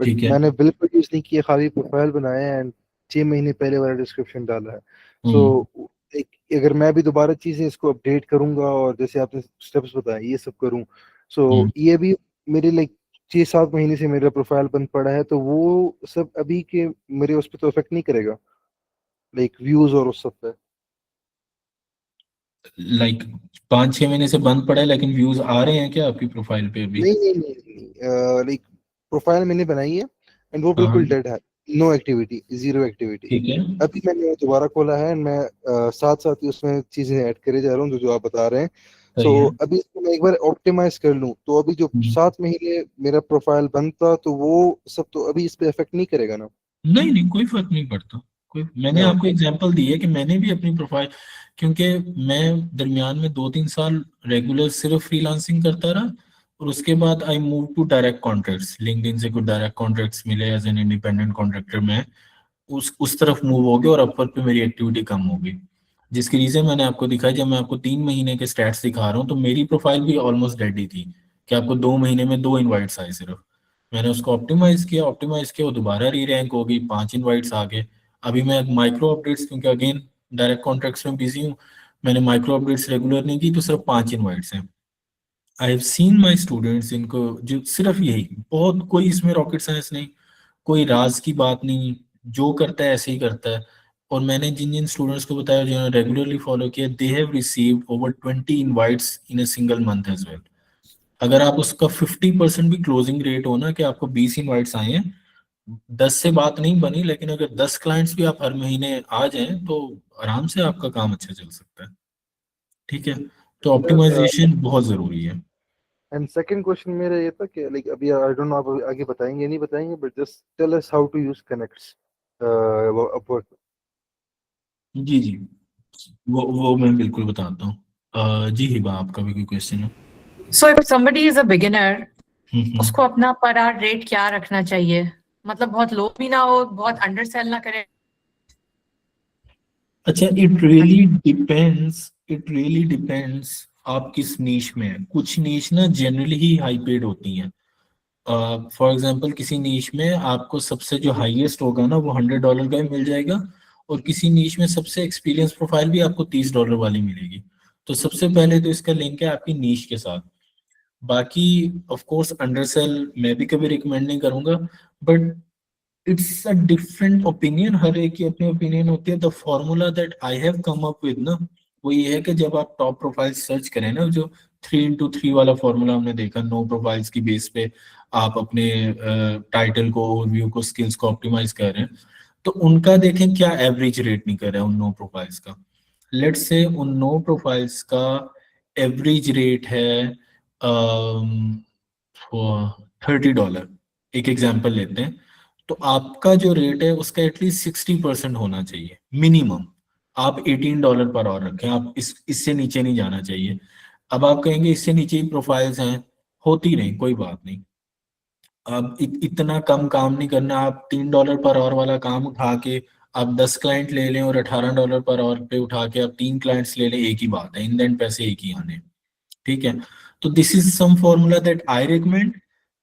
C: बट
A: ठीक है।
C: मैंने बिल्कुल यूज नहीं किया, खाली प्रोफाइल बनाया एंड 6 महीने पहले वाला डिस्क्रिप्शन डाला है। सो एक अगर मैं भी दोबारा चीजें इसको अपडेट करूंगा और जैसे आपने स्टेप्स बताए ये सब करूं, सो ये भी मेरे लाइक 6-7 महीने से मेरा प्रोफाइल बंद पड़ा है, तो वो सब अभी के मेरे उस पर तो इफेक्ट नहीं करेगा, लाइक व्यूज और उस सब पे?
A: लाइक 5-6 महीने से बंद पड़ा है, लेकिन व्यूज आ रहे हैं क्या आपकी प्रोफाइल पे अभी?
C: नहीं नहीं नहीं नहीं, लाइक प्रोफाइल मैंने बनाई है एंड वो
A: हाँ,
C: बिल्कुल डेड है, नो एक्टिविटी, जीरो एक्टिविटी।
A: ठीक है।
C: अभी मैंने वो दोबारा खोला है एंड मैं साथ साथ ही उसमें चीजें ऐड करे जा रहा हूँ जो जो आप बता रहे हैं।
A: सही है।
C: अभी इसको मैं एक बार ऑप्टिमाइज कर लूँ तो अभी जो 7 महीने मेरा प्रोफाइल बंद था तो वो सब तो अभी इस पे इफेक्ट नहीं करेगा ना?
A: नहीं नहीं, कोई फर्क नहीं पड़ता। कोई, मैंने आपको एग्जांपल दी है कि मैंने भी अपनी प्रोफाइल, क्योंकि मैं दरमियान में 2-3 साल रेगुलर सिर्फ फ्रीलांसिंग करता रहा, और उसके बाद I move to direct contracts, LinkedIn से कुछ डायरेक्ट कॉन्ट्रैक्ट्स मिले एज एन इंडिपेंडेंट कॉन्ट्रैक्टर, मैं उस तरफ मूव हो गया और अपवर्क पे मेरी एक्टिविटी कम हो गई। जिसकी रीजन मैंने आपको दिखाई, जब मैं आपको 3 महीने के स्टैट्स दिखा रहा हूँ तो मेरी प्रोफाइल भी ऑलमोस्ट डेड ही थी, कि आपको 2 महीने में 2 इनवाइट्स आए सिर्फ। मैंने उसको ऑप्टिमाइज किया, वो दोबारा री रैंक हो गई, 5 इनवाइट्स आ गए। अभी मैं माइक्रो अपडेट्स, क्योंकि अगेन डायरेक्ट कॉन्ट्रैक्ट्स में बिजी हूँ, मैंने माइक्रो अपडेट्स रेगुलर नहीं की, तो सिर्फ 5 इनवाइट्स हैं। I have seen my students, इनको जो सिर्फ यही, बहुत कोई इसमें रॉकेट साइंस नहीं, कोई राज की बात नहीं, जो करता है ऐसे ही करता है। और मैंने जिन जिन स्टूडेंट्स को बताया जिन्होंने रेगुलरली फॉलो किया, they have received over 20 invites in a single month as well. अगर आप उसका 50% भी क्लोजिंग रेट हो ना, कि आपको 20 इनवाइट्स आए हैं, 10 से बात नहीं बनी, लेकिन अगर 10 क्लाइंट्स भी आप हर महीने आ जाएं तो आराम से आपका काम अच्छा चल सकता है। ठीक है, तो ऑप्टिमाइजेशन बहुत जरूरी है।
C: एंड सेकंड क्वेश्चन मेरा ये था कि लाइक अभी आई डोंट नो आप आगे बताएंगे नहीं बताएंगे, but just tell us how to use connects Upwork.
A: जी जी, वो मैं बिल्कुल बताता हूँ। जी हिबा, आपका भी कोई क्वेश्चन है?
E: So if somebody is a beginner, उसको अपना पर आवर रेट क्या रखना चाहिए? मतलब बहुत लो भी ना हो, बहुत अंडरसेल ना करे।
A: अच्छा, इट रियली डिपेंड्स आप किस नीश में हैं। कुछ नीश ना जनरली ही हाई पेड होती हैं। फॉर एग्जांपल, किसी नीश में आपको सबसे जो हाईएस्ट होगा ना वो $100 का ही मिल जाएगा, और किसी नीश में सबसे एक्सपीरियंस प्रोफाइल भी आपको $30 वाली मिलेगी। तो सबसे पहले तो इसका लिंक है आपकी नीश के साथ। बाकी ऑफ कोर्स अंडरसेल मैं भी कभी रिकमेंड नहीं करूंगा, but it's a different opinion, हर एक की अपनी ओपिनियन होती है। The formula that I have come up with ना, वो ये है कि जब आप टॉप प्रोफाइल सर्च करें ना, जो 3x3 वाला फॉर्मूला हमने देखा, 9 प्रोफाइल्स की बेस पे आप अपने टाइटल को, ओवरव्यू को, स्किल्स को ऑप्टिमाइज कर रहे हैं, तो उनका देखें क्या एवरेज रेट निकल रहा है उन 9 प्रोफाइल्स का। लेट्स से उन 9 प्रोफाइल्स का एवरेज रेट है $30। एक एग्जांपल लेते हैं, तो आपका जो रेट है उसका एटलीस्ट 60% होना चाहिए मिनिमम। आप $18 पर आवर रखें, आप इससे नीचे नहीं जाना चाहिए। अब आप कहेंगे इससे नीचे ही प्रोफाइल्स हैं, होती नहीं, कोई बात नहीं। अब इतना कम काम नहीं करना, आप $3 पर आवर वाला काम उठा के आप 10 क्लाइंट ले लें और $18 पर आवर पे उठा के आप 3 क्लाइंट्स ले लें, एक ही बात है, इन द एंड पैसे एक ही आने। ठीक है, तो this is some formula that I recommend.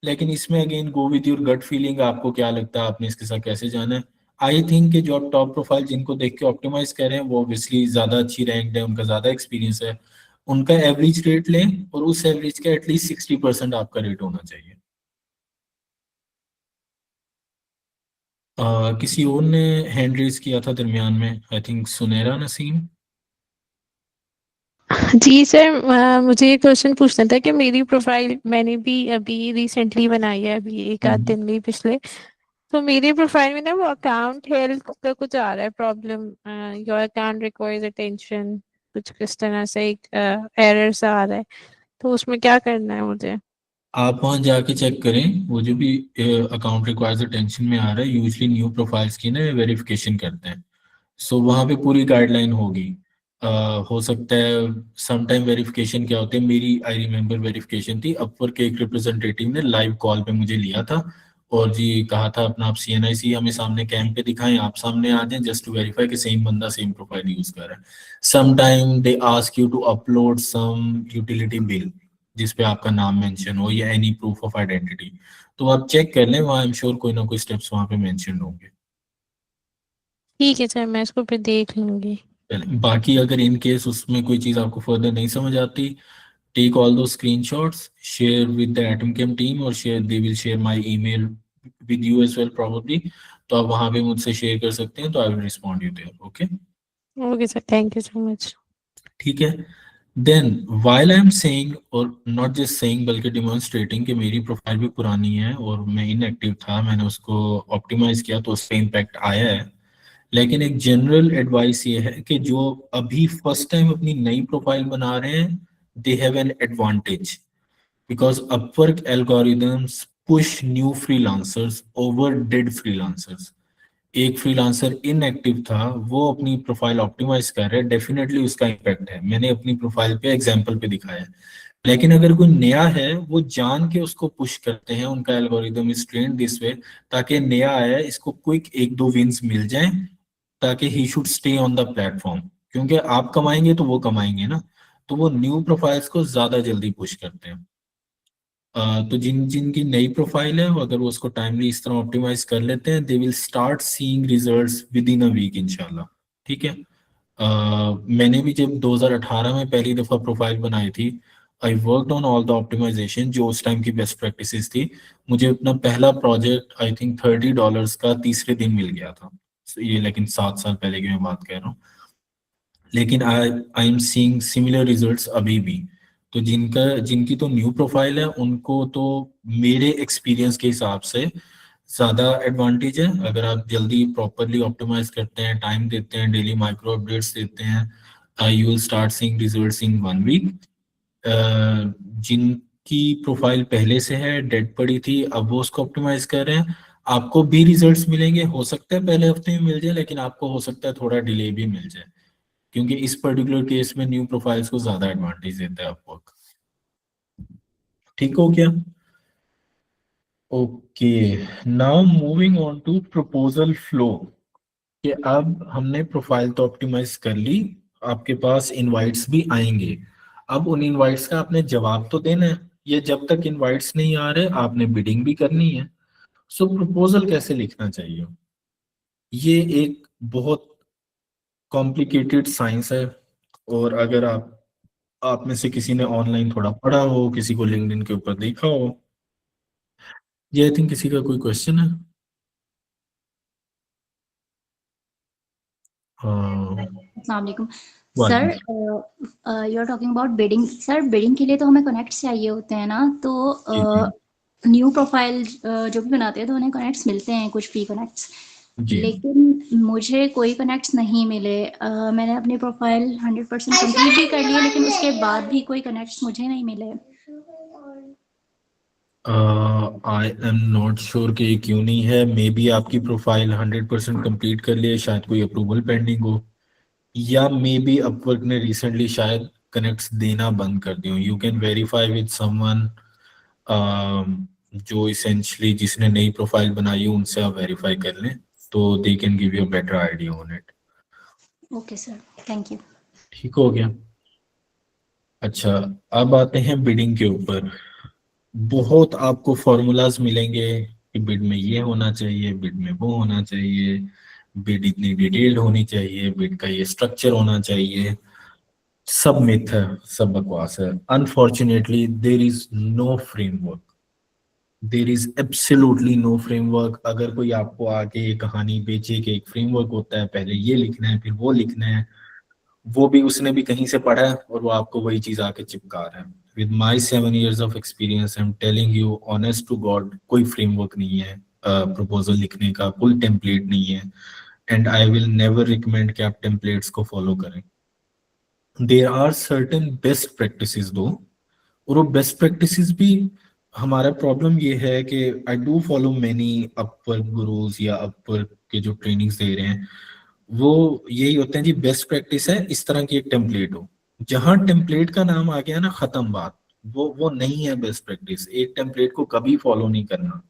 A: लेकिन इसमें again go with your gut feeling, आपको क्या लगता है आपने इसके साथ कैसे जाना है। आई थिंक कि जो आप टॉप प्रोफाइल जिनको देख के ऑप्टिमाइज कर रहे हैं वो ऑब्वियसली ज्यादा अच्छी रैंक है, उनका ज्यादा एक्सपीरियंस है, उनका एवरेज रेट लें और उस एवरेज का एटलीस्ट 60% आपका रेट होना चाहिए। किसी और ने हैंड रेज किया था दरमियान में, आई थिंक सुनैरा नसीम।
B: जी सर, मुझे ये क्वेश्चन पूछना था कि मेरी प्रोफाइल मैंने भी अभी रिसेंटली बनाई है, अभी एक आध दिन में ही पिछले। तो मेरी प्रोफाइल में ना वो अकाउंट हेल्थ का कुछ आ रहा है problem, your account requires attention, कुछ किस तरह से एक एरर सा आ रहा है। तो उसमें क्या करना है मुझे?
A: आप वहां जाके चेक करें, वो जो भी अकाउंट रिक्वायर्स अटेंशन में आ रहा है, यूजली न्यू प्रोफाइल्स की ना वेरिफिकेशन करते हैं। सो वहाँ पे पूरी गाइडलाइन होगी। हो सकता है समटाइम वेरिफिकेशन क्या होती है, मेरी आई रिमेम्बर वेरिफिकेशन थी, अपवर्क के एक रिप्रेजेंटेटिव ने लाइव कॉल पे मुझे लिया था और जी कहा था अपना आप CNIC हमें सामने कैंप पे दिखाएं, आप सामने आ जाएं जस्ट टू वेरीफाई कि सेम बंदा सेम प्रोफाइल यूज कर रहा है। Sometime they ask you to upload some utility bill जिस पे आपका नाम मेंशन हो या एनी प्रूफ ऑफ आइडेंटिटी, तो आप चेक कर लें, वहाँ आई एम श्योर कोई ना कोई स्टेप्स वहाँ पे मेंशन होंगे।
B: ठीक है सर, मैं इसको फिर देख लूंगी।
A: बाकी अगर इन केस उसमें कोई चीज़ आपको फर्दर नहीं समझ आती, टेक ऑल दो स्क्रीनशॉट्स, शेयर विद द एटमकेम टीम और share, they will share my email with you as well probably, तो आप वहाँ पे मुझसे शेयर कर सकते हैं, तो I will respond you there. Okay,
B: okay sir, thank you so much.
A: ठीक है। Then while I am saying, और नॉट जस्ट सेइंग बल्कि डिमॉन्स्ट्रेटिंग कि मेरी प्रोफाइल भी पुरानी है और मैं इनएक्टिव था, मैंने उसको ऑप्टिमाइज किया तो उसका इम्पैक्ट आया है। लेकिन एक जनरल एडवाइस ये है कि जो अभी फर्स्ट टाइम अपनी नई प्रोफाइल बना रहे हैं, they have an advantage because Upwork algorithms push new freelancers over dead freelancers. एक फ्रीलांसर इनएक्टिव था, वो अपनी प्रोफाइल ऑप्टिमाइज कर रहा है, डेफिनेटली उसका इम्पैक्ट है, मैंने अपनी प्रोफाइल पे एग्जांपल पे दिखाया है। लेकिन अगर कोई नया है, वो जान के उसको पुश करते हैं, उनका algorithm is trained this way ताकि नया आया इसको क्विक 1-2 विंस मिल जाए ताकि he should stay on the platform, क्योंकि आप कमाएंगे तो वो कमाएंगे ना, तो वो न्यू प्रोफाइल्स को ज्यादा जल्दी पुश करते हैं। तो जिनकी नई प्रोफाइल है, वो अगर वो उसको टाइमली इस तरह ऑप्टिमाइज कर लेते हैं, they will start seeing results within a week इंशाल्लाह। ठीक है, मैंने भी जब 2018 में पहली दफा प्रोफाइल बनाई थी, I worked on all the optimisation जो उस टाइम की बेस्ट प्रैक्टिसेस थी। मुझे अपना पहला प्रोजेक्ट आई थिंक $30 का तीसरे दिन मिल गया था। ये लेकिन 7 साल पहले की मैं बात कर रहा हूँ। लेकिन I am seeing similar results अभी भी। तो जिनकी तो न्यू प्रोफाइल है, उनको तो मेरे एक्सपीरियंस के हिसाब से ज़्यादा एडवांटेज है। अगर आप जल्दी प्रॉपरली ऑप्टिमाइज करते हैं, टाइम देते हैं, डेली माइक्रो अपडेट्स देते हैं, you will start seeing results in 1 week. जिनकी प्रोफाइल पहले से है, डेड पड़ी थी, अब वो उसको ऑप्टिमाइज कर रहे हैं, आपको भी रिजल्ट्स मिलेंगे। हो सकता है पहले हफ्ते में मिल जाए, लेकिन आपको हो सकता है थोड़ा डिले भी मिल जाए, क्योंकि इस पर्टिकुलर केस में न्यू प्रोफाइल्स को ज्यादा एडवांटेज देता है अपवर्क। ठीक हो क्या? Okay, now moving on to proposal flow. कि अब हमने प्रोफाइल तो ऑप्टिमाइज कर ली, आपके पास इनवाइट्स भी आएंगे। अब उन इनवाइट्स का आपने जवाब तो देना है, ये जब तक इनवाइट्स नहीं आ रहे आपने बिडिंग भी करनी है। सो प्रपोजल कैसे लिखना चाहिए, ये एक बहुत कॉम्प्लिकेटेड साइंस है, और अगर आप आप में से किसी ने ऑनलाइन थोड़ा पढ़ा हो, किसी को लिंक्डइन के ऊपर देखा हो। ये आई थिंक किसी का कोई क्वेश्चन है? हाँ,
F: अस्सलाम वालेकुम
A: वालेकुम।
F: Sir, you are talking about bidding. Sir bidding के लिए तो हमें कनेक्ट्स चाहिए होते हैं ना, तो
A: जी
F: न्यू प्रोफाइल जो भी बनाते हैं तो उन्हें कनेक्ट्स मिलते हैं, कुछ फ्री कनेक्ट्स,
A: जी।
F: लेकिन मुझे कोई कनेक्ट्स नहीं मिले। मैंने अपनी प्रोफाइल 100% कंप्लीट भी कर ली, लेकिन उसके बाद भी कोई कनेक्ट्स मुझे नहीं मिले।
A: आई एम नॉट श्योर कि ये क्यों नहीं है। मे बी आपकी प्रोफाइल 100% कंप्लीट कर लिए, शायद कोई अप्रूवल पेंडिंग हो, या मे बी अपवर्क ने रिसेंटली शायद कनेक्ट्स देना बंद कर दिए हो। You can verify with someone जो इसेंशली जिसने नई प्रोफाइल बनाई हो, उनसे आप वेरीफाई कर लें, तो they can give you a better idea on it.
F: Okay sir, thank you.
A: ठीक हो गया। अच्छा, अब आते हैं बिडिंग के ऊपर। बहुत आपको फॉर्मूलाज मिलेंगे कि बिड में ये होना चाहिए, बिड में वो होना चाहिए, बिड इतनी डिटेल्ड होनी चाहिए, बिड का ये स्ट्रक्चर होना चाहिए। सब मिथ है, सब बकवास है। Unfortunately there is no framework, there is absolutely no framework. अगर कोई आपको आके ये कहानी बेचे कि एक फ्रेमवर्क होता है, पहले ये लिखना है फिर वो लिखना है, वो भी उसने भी कहीं से पढ़ा है और वो आपको वही चीज आके चिपका रहा है। With my 7 years of experience I am telling you honest to god, कोई फ्रेमवर्क नहीं है प्रपोजल लिखने का, कोई टेम्पलेट नहीं है। And I will never recommend कि आप टेम्पलेट्स को फॉलो करें। There are certain best practices दो, और वो बेस्ट प्रैक्टिसेस भी, हमारा प्रॉब्लम ये है कि I do follow many Upwork gurus या अपवर्क के जो ट्रेनिंग्स दे रहे हैं, वो यही होते हैं जी, बेस्ट प्रैक्टिस है इस तरह की एक टेम्पलेट हो। जहां टेम्पलेट का नाम आ गया ना, खत्म बात। वो नहीं है बेस्ट प्रैक्टिस। एक टेम्पलेट को कभी फॉलो नहीं करना।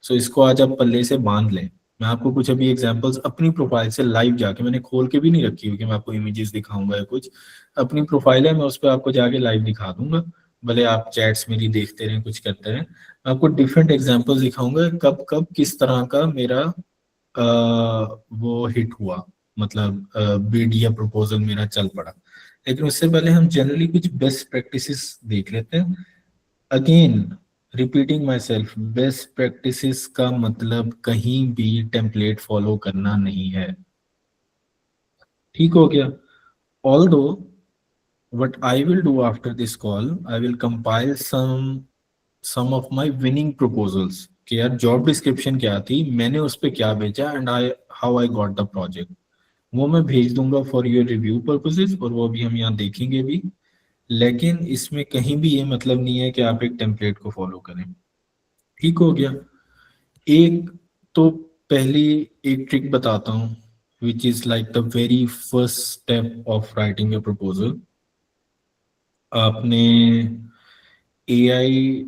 A: सो इसको आज आप पल्ले से बांध लें। मैं आपको कुछ अभी एग्जांपल्स अपनी प्रोफाइल से लाइव जाके, मैंने खोल के भी नहीं रखी हुई कि मैं आपको इमेजेस दिखाऊंगा या कुछ, अपनी प्रोफाइल है, मैं उस पर आपको जाके लाइव दिखा दूंगा। भले आप चैट्स मेरी देखते रहें, कुछ करते रहें, मैं आपको डिफरेंट एग्जांपल्स दिखाऊंगा कब कब किस तरह का मेरा वो हिट हुआ, मतलब बिड या प्रपोजल मेरा चल पड़ा। लेकिन उससे पहले हम जनरली कुछ बेस्ट प्रैक्टिसेस देख लेते हैं। Again repeating my self, best practices का मतलब कहीं भी टेम्पलेट फॉलो करना नहीं है। ठीक हो गया? Although what I will do after this call, I will compile some of my winning proposals कि यार जॉब डिस्क्रिप्शन क्या थी, मैंने उस पर क्या बेचा, and I how I got the project, वो मैं भेज दूंगा फॉर योर रिव्यू पर्पसेस, और वो भी हम यहाँ देखेंगे भी। लेकिन इसमें कहीं भी ये मतलब नहीं है कि आप एक टेम्पलेट को फॉलो करें। ठीक हो गया? एक तो पहली एक ट्रिक बताता हूँ, विच is like the very first step of writing a proposal. आपने AI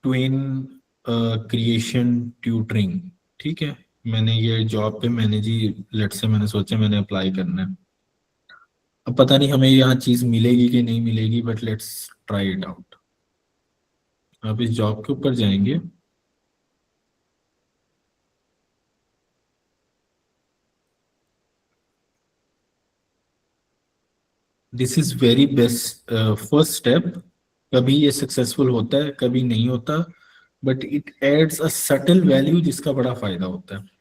A: ट्विन क्रिएशन ट्यूटरिंग, ठीक है, मैंने ये जॉब पे मैंने जी लेट से मैंने सोचा मैंने अप्लाई करना है। अब पता नहीं हमें यहाँ चीज मिलेगी कि नहीं मिलेगी, but let's try it out. आप इस जॉब के ऊपर जाएंगे, this is very best first step. कभी ये सक्सेसफुल होता है, कभी नहीं होता, but it adds a subtle value जिसका बड़ा फायदा होता है।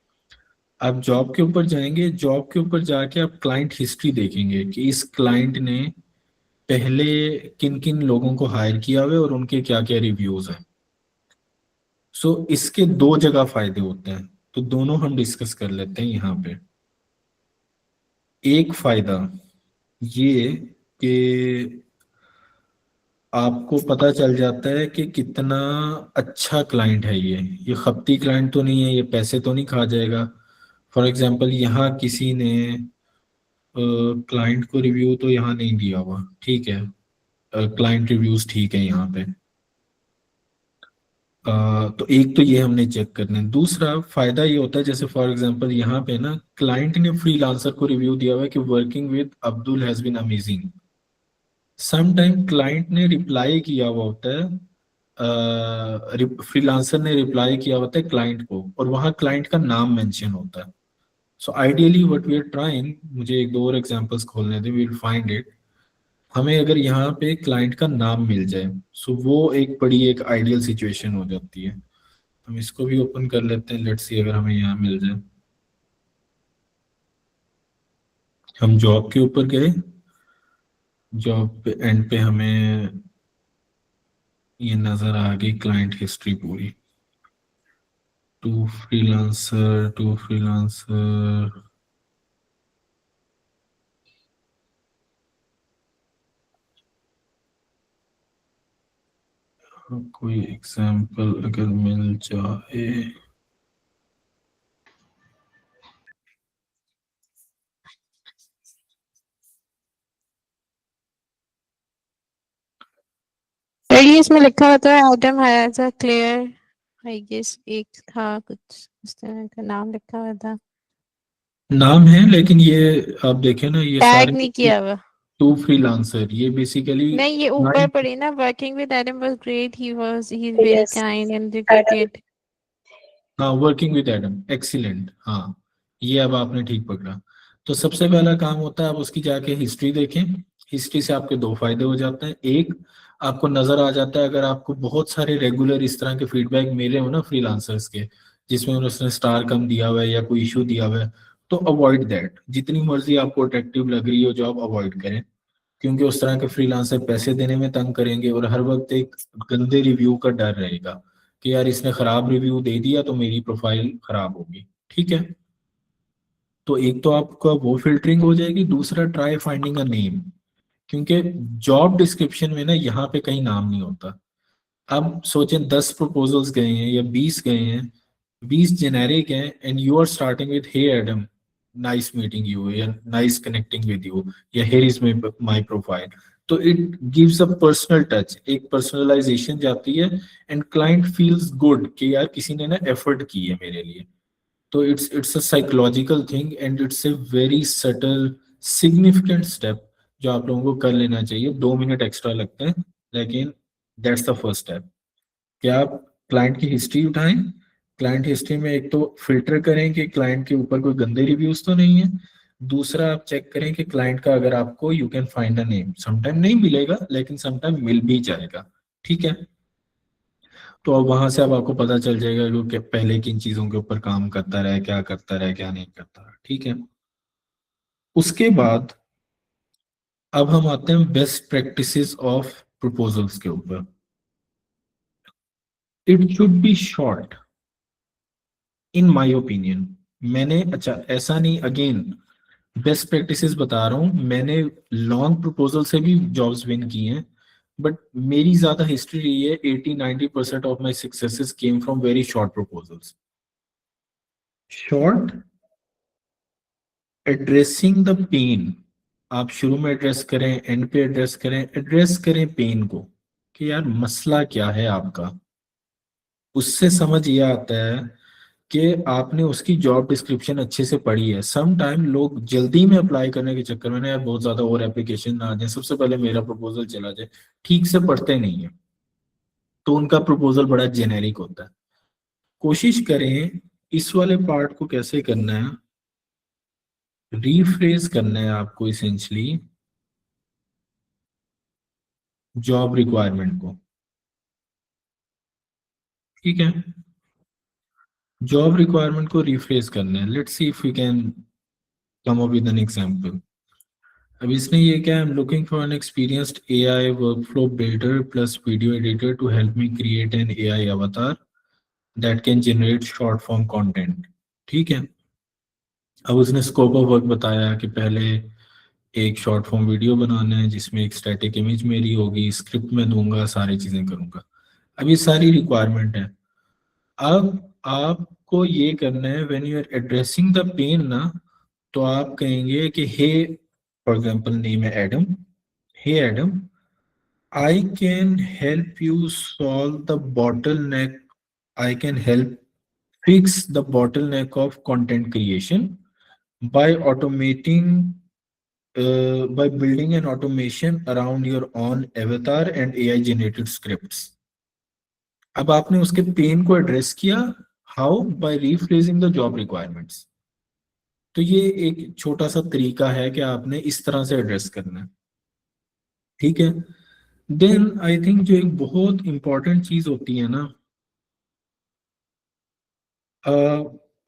A: आप जॉब के ऊपर जाएंगे, जॉब के ऊपर जाके आप क्लाइंट हिस्ट्री देखेंगे कि इस क्लाइंट ने पहले किन किन लोगों को हायर किया हुआ है और उनके क्या क्या रिव्यूज हैं। सो इसके दो जगह फायदे होते हैं, तो दोनों हम डिस्कस कर लेते हैं यहाँ पे। एक फायदा ये कि आपको पता चल जाता है कि कितना अच्छा क्लाइंट है ये खपती क्लाइंट तो नहीं है, ये पैसे तो नहीं खा जाएगा। फॉर एग्जांपल यहाँ किसी ने क्लाइंट को रिव्यू तो यहाँ नहीं दिया हुआ, ठीक है, क्लाइंट रिव्यूज ठीक है यहाँ पे। तो एक तो ये हमने चेक करना है। दूसरा फायदा ये होता है, जैसे फॉर एग्जांपल यहाँ पे ना क्लाइंट ने फ्रीलांसर को रिव्यू दिया हुआ है कि working with Abdul has been amazing. Some time client ने रिप्लाई किया हुआ होता है, फ्रीलांसर ने रिप्लाई किया होता है क्लाइंट को, और वहाँ क्लाइंट का नाम मेंशन होता है। So ideally what we are trying, मुझे एक दो और एग्जांपल्स खोलने दे, वी विल फाइंड इट। हमें अगर यहाँ पे क्लाइंट का नाम मिल जाए, सो वो एक बड़ी एक आइडियल सिचुएशन हो जाती है। हम इसको भी ओपन कर लेते हैं, लेट्स सी अगर हमें यहाँ मिल जाए। हम जॉब के ऊपर गए, जॉब पे एंड पे हमें ये नजर आ गई क्लाइंट हिस्ट्री पूरी, टू फ्रीलांसर। कोई एग्जाम्पल अगर मिल जाए।
B: सर ये इसमें लिखा होता है Adam has a clear, I guess एक था कुछ इस तरह का नाम लिखा हुआ था,
A: नाम है, लेकिन ये आप देखें ना, ये
B: टैग
A: सारे
B: नहीं किया हुआ।
A: टू फ्रीलांसर, ये बेसिकली
B: नहीं ये ऊपर पड़ी ना, working with Adam was great, he is very kind and dedicated.
A: हाँ, वर्किंग विद एडम एक्सीलेंट, हाँ ये अब आपने ठीक पकड़ा। तो सबसे पहला काम होता है आप उसकी जाके हिस्ट्री देखें। हिस्ट्री से आपके दो फायदे हो जाते हैं। एक, आपको नजर आ जाता है अगर आपको बहुत सारे रेगुलर इस तरह के फीडबैक मिले हो ना फ्रीलांसर्स के, जिसमें उसने स्टार कम दिया हुआ है या कोई इशू दिया हुआ है, तो अवॉइड दैट। जितनी मर्जी आपको अट्रैक्टिव लग रही हो जॉब, अवॉइड करें, क्योंकि उस तरह के फ्रीलांसर पैसे देने में तंग करेंगे और हर वक्त एक गंदे रिव्यू का डर रहेगा कि यार इसने खराब रिव्यू दे दिया तो मेरी प्रोफाइल खराब होगी। ठीक है, तो एक तो आपका वो फिल्टरिंग हो जाएगी। दूसरा, ट्राई फाइंडिंग अ नेम, क्योंकि जॉब डिस्क्रिप्शन में ना यहाँ पे कहीं नाम नहीं होता। अब सोचें 10 प्रपोजल्स गए हैं या 20 गए हैं, 20 जेनेरिक हैं, and you are starting with hey Adam, nice meeting you, या नाइस कनेक्टिंग विद यू, या हियर इज माय प्रोफाइल। तो it gives a personal touch, एक पर्सनलाइजेशन जाती है, एंड क्लाइंट फील्स गुड कि यार किसी ने ना एफर्ट की है मेरे लिए। तो it's a psychological thing and it's a very subtle significant step जो आप लोगों को कर लेना चाहिए। 2 मिनट एक्स्ट्रा लगते हैं, लेकिन दैट्स द फर्स्ट स्टेप कि आप क्लाइंट की हिस्ट्री उठाएं। क्लाइंट हिस्ट्री में एक तो फिल्टर करें कि क्लाइंट के ऊपर कोई गंदे रिव्यूज तो नहीं है। दूसरा, आप चेक करें कि क्लाइंट का अगर आपको you can find a name, sometime नहीं मिलेगा लेकिन समटाइम मिल भी जाएगा। ठीक है, तो अब वहां से अब आपको पता चल जाएगा कि वो पहले किन चीजों के ऊपर काम करता रहा, क्या करता रहा, क्या नहीं करता रहा। ठीक है, उसके बाद अब हम आते हैं बेस्ट प्रैक्टिसेस ऑफ प्रपोजल्स के ऊपर। It should be short in my opinion. मैंने, अच्छा ऐसा नहीं, अगेन बेस्ट प्रैक्टिसेस बता रहा हूँ, मैंने लॉन्ग प्रपोजल से भी जॉब्स विन की हैं, बट मेरी ज्यादा हिस्ट्री रही है, 80-90% of my successes came from very short proposals. Short, addressing the pain, आप शुरू में एड्रेस करें, एंड पे एड्रेस करें, एड्रेस करें पेन को कि यार मसला क्या है आपका। उससे समझ ये आता है कि आपने उसकी जॉब डिस्क्रिप्शन अच्छे से पढ़ी है। सम टाइम लोग जल्दी में अप्लाई करने के चक्कर में ना यार बहुत ज्यादा और एप्लीकेशन ना आ जाए, सबसे पहले मेरा प्रपोजल चला जाए, ठीक से पढ़ते नहीं है, तो उनका प्रपोजल बड़ा जेनेरिक होता है। कोशिश करें इस वाले पार्ट को कैसे करना है, रीफ्रेज करना है आपको इसेंशली जॉब रिक्वायरमेंट को। ठीक है, जॉब रिक्वायरमेंट को रिफ्रेश करना है। Let's see if we can come up with an example. अब इसने ये क्या, I am looking for an experienced AI workflow builder plus video editor to help me create an AI avatar that can generate short form content. ठीक है, अब उसने scope of work बताया कि पहले एक शॉर्ट फॉर्म वीडियो बनाना है जिसमें एक स्टैटिक इमेज मेरी होगी, स्क्रिप्ट में दूंगा, सारी चीजें करूंगा। अब ये सारी रिक्वायरमेंट है। अब आपको ये करना है, when you are addressing the pain ना, तो आप कहेंगे कि हे, फॉर एग्जांपल नेम है Adam, hey Adam, I can help you solve the bottleneck, I can help fix the bottleneck of content creation by automating, by building an automation around your own avatar and AI generated scripts। अब आपने उसके pen को address किया, how, by rephrasing the job requirements. तो ये एक छोटा सा तरीका है कि आपने इस तरह से एड्रेस करना है। ठीक है। देन आई थिंक जो एक बहुत इंपॉर्टेंट चीज होती है ना,